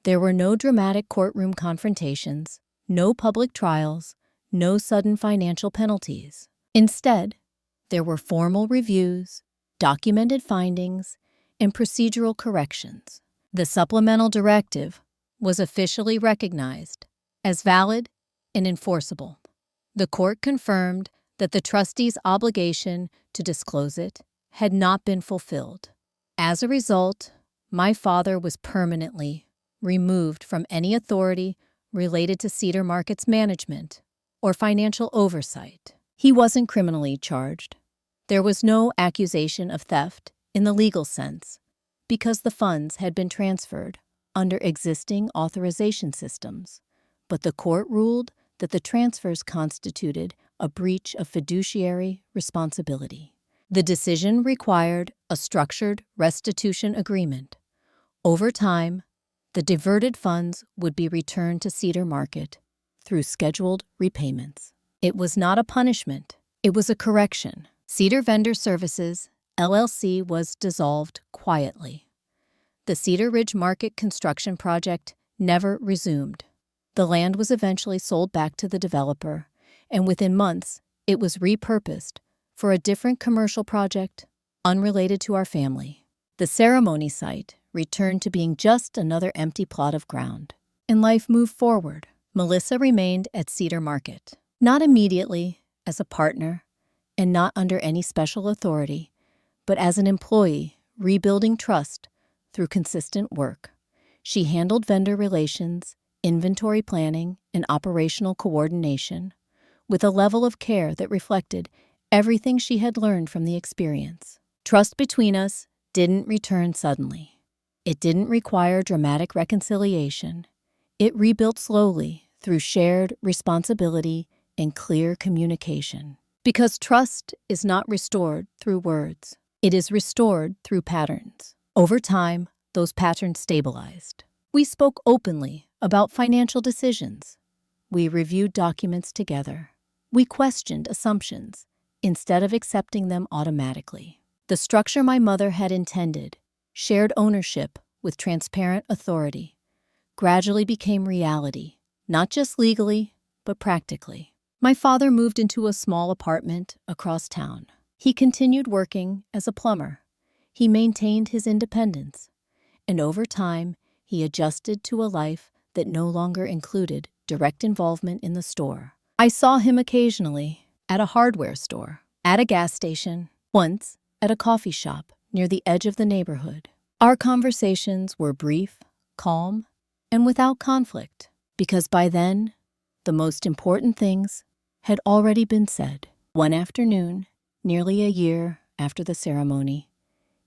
Speaker 1: There were no dramatic courtroom confrontations, no public trials, no sudden financial penalties. Instead, there were formal reviews, documented findings, and procedural corrections. The supplemental directive was officially recognized as valid and enforceable. The court confirmed that the trustee's obligation to disclose it had not been fulfilled. As a result, my father was permanently removed from any authority related to Cedar Market's management or financial oversight. He wasn't criminally charged. There was no accusation of theft in the legal sense, because the funds had been transferred under existing authorization systems, but the court ruled that the transfers constituted a breach of fiduciary responsibility. The decision required a structured restitution agreement. Over time, the diverted funds would be returned to Cedar Market through scheduled repayments. It was not a punishment, it was a correction. Cedar Vendor Services, LLC was dissolved quietly. The Cedar Ridge Market construction project never resumed. The land was eventually sold back to the developer, and within months, it was repurposed for a different commercial project unrelated to our family. The ceremony site returned to being just another empty plot of ground, and life moved forward. Melissa remained at Cedar Market, not immediately as a partner and not under any special authority, but as an employee rebuilding trust through consistent work. She handled vendor relations, inventory planning, and operational coordination with a level of care that reflected everything she had learned from the experience. Trust between us didn't return suddenly. It didn't require dramatic reconciliation. It rebuilt slowly through shared responsibility and clear communication. Because trust is not restored through words. It is restored through patterns. Over time, those patterns stabilized. We spoke openly about financial decisions. We reviewed documents together. We questioned assumptions instead of accepting them automatically. The structure my mother had intended, shared ownership with transparent authority, gradually became reality, not just legally, but practically. My father moved into a small apartment across town. He continued working as a plumber. He maintained his independence, and over time, he adjusted to a life that no longer included direct involvement in the store. I saw him occasionally at a hardware store, at a gas station, once at a coffee shop near the edge of the neighborhood. Our conversations were brief, calm, and without conflict, because by then, the most important things had already been said. One afternoon, nearly a year after the ceremony,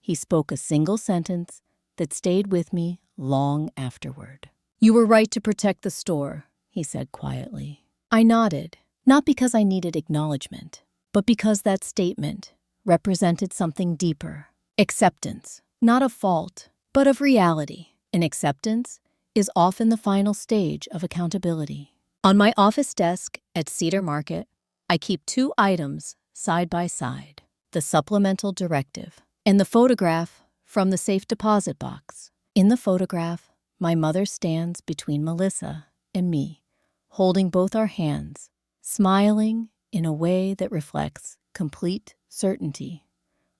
Speaker 1: he spoke a single sentence that stayed with me long afterward. "You were right to protect the store," he said quietly. I nodded, not because I needed acknowledgement, but because that statement represented something deeper. Acceptance, not of fault, but of reality. And acceptance is often the final stage of accountability. On my office desk at Cedar Market, I keep two items side by side: the supplemental directive and the photograph from the safe deposit box. In the photograph, my mother stands between Melissa and me, holding both our hands, smiling in a way that reflects complete certainty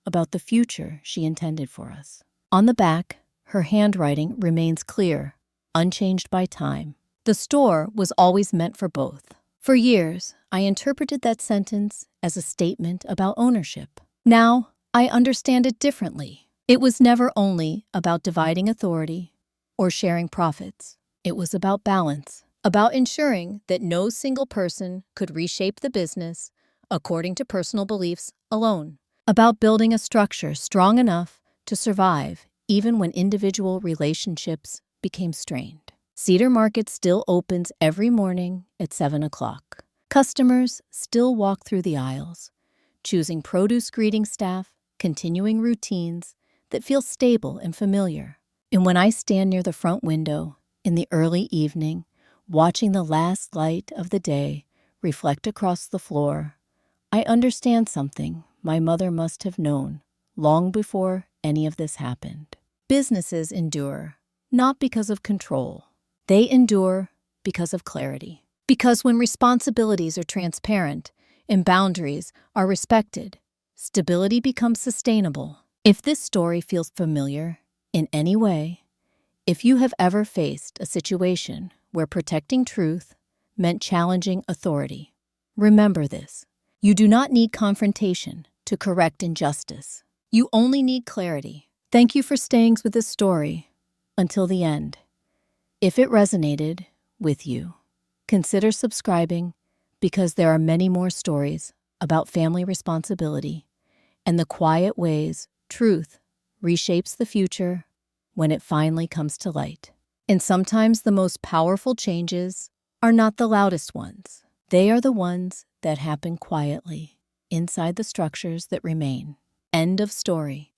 Speaker 1: about the future she intended for us. On the back, her handwriting remains clear, unchanged by time. The store was always meant for both. For years, I interpreted that sentence as a statement about ownership. Now, I understand it differently. It was never only about dividing authority or sharing profits. It was about balance, about ensuring that no single person could reshape the business according to personal beliefs alone, about building a structure strong enough to survive even when individual relationships became strained. Cedar Market still opens every morning at 7 o'clock. Customers still walk through the aisles, choosing produce greeting staff, continuing routines that feel stable and familiar. And when I stand near the front window in the early evening, watching the last light of the day reflect across the floor, I understand something my mother must have known long before any of this happened. Businesses endure not because of control. They endure because of clarity. Because when responsibilities are transparent and boundaries are respected, stability becomes sustainable. If this story feels familiar in any way, if you have ever faced a situation where protecting truth meant challenging authority, remember this. You do not need confrontation to correct injustice. You only need clarity. Thank you for staying with this story until the end. If it resonated with you, consider subscribing, because there are many more stories about family responsibility and the quiet ways truth reshapes the future when it finally comes to light. And sometimes the most powerful changes are not the loudest ones. They are the ones that happen quietly inside the structures that remain. End of story.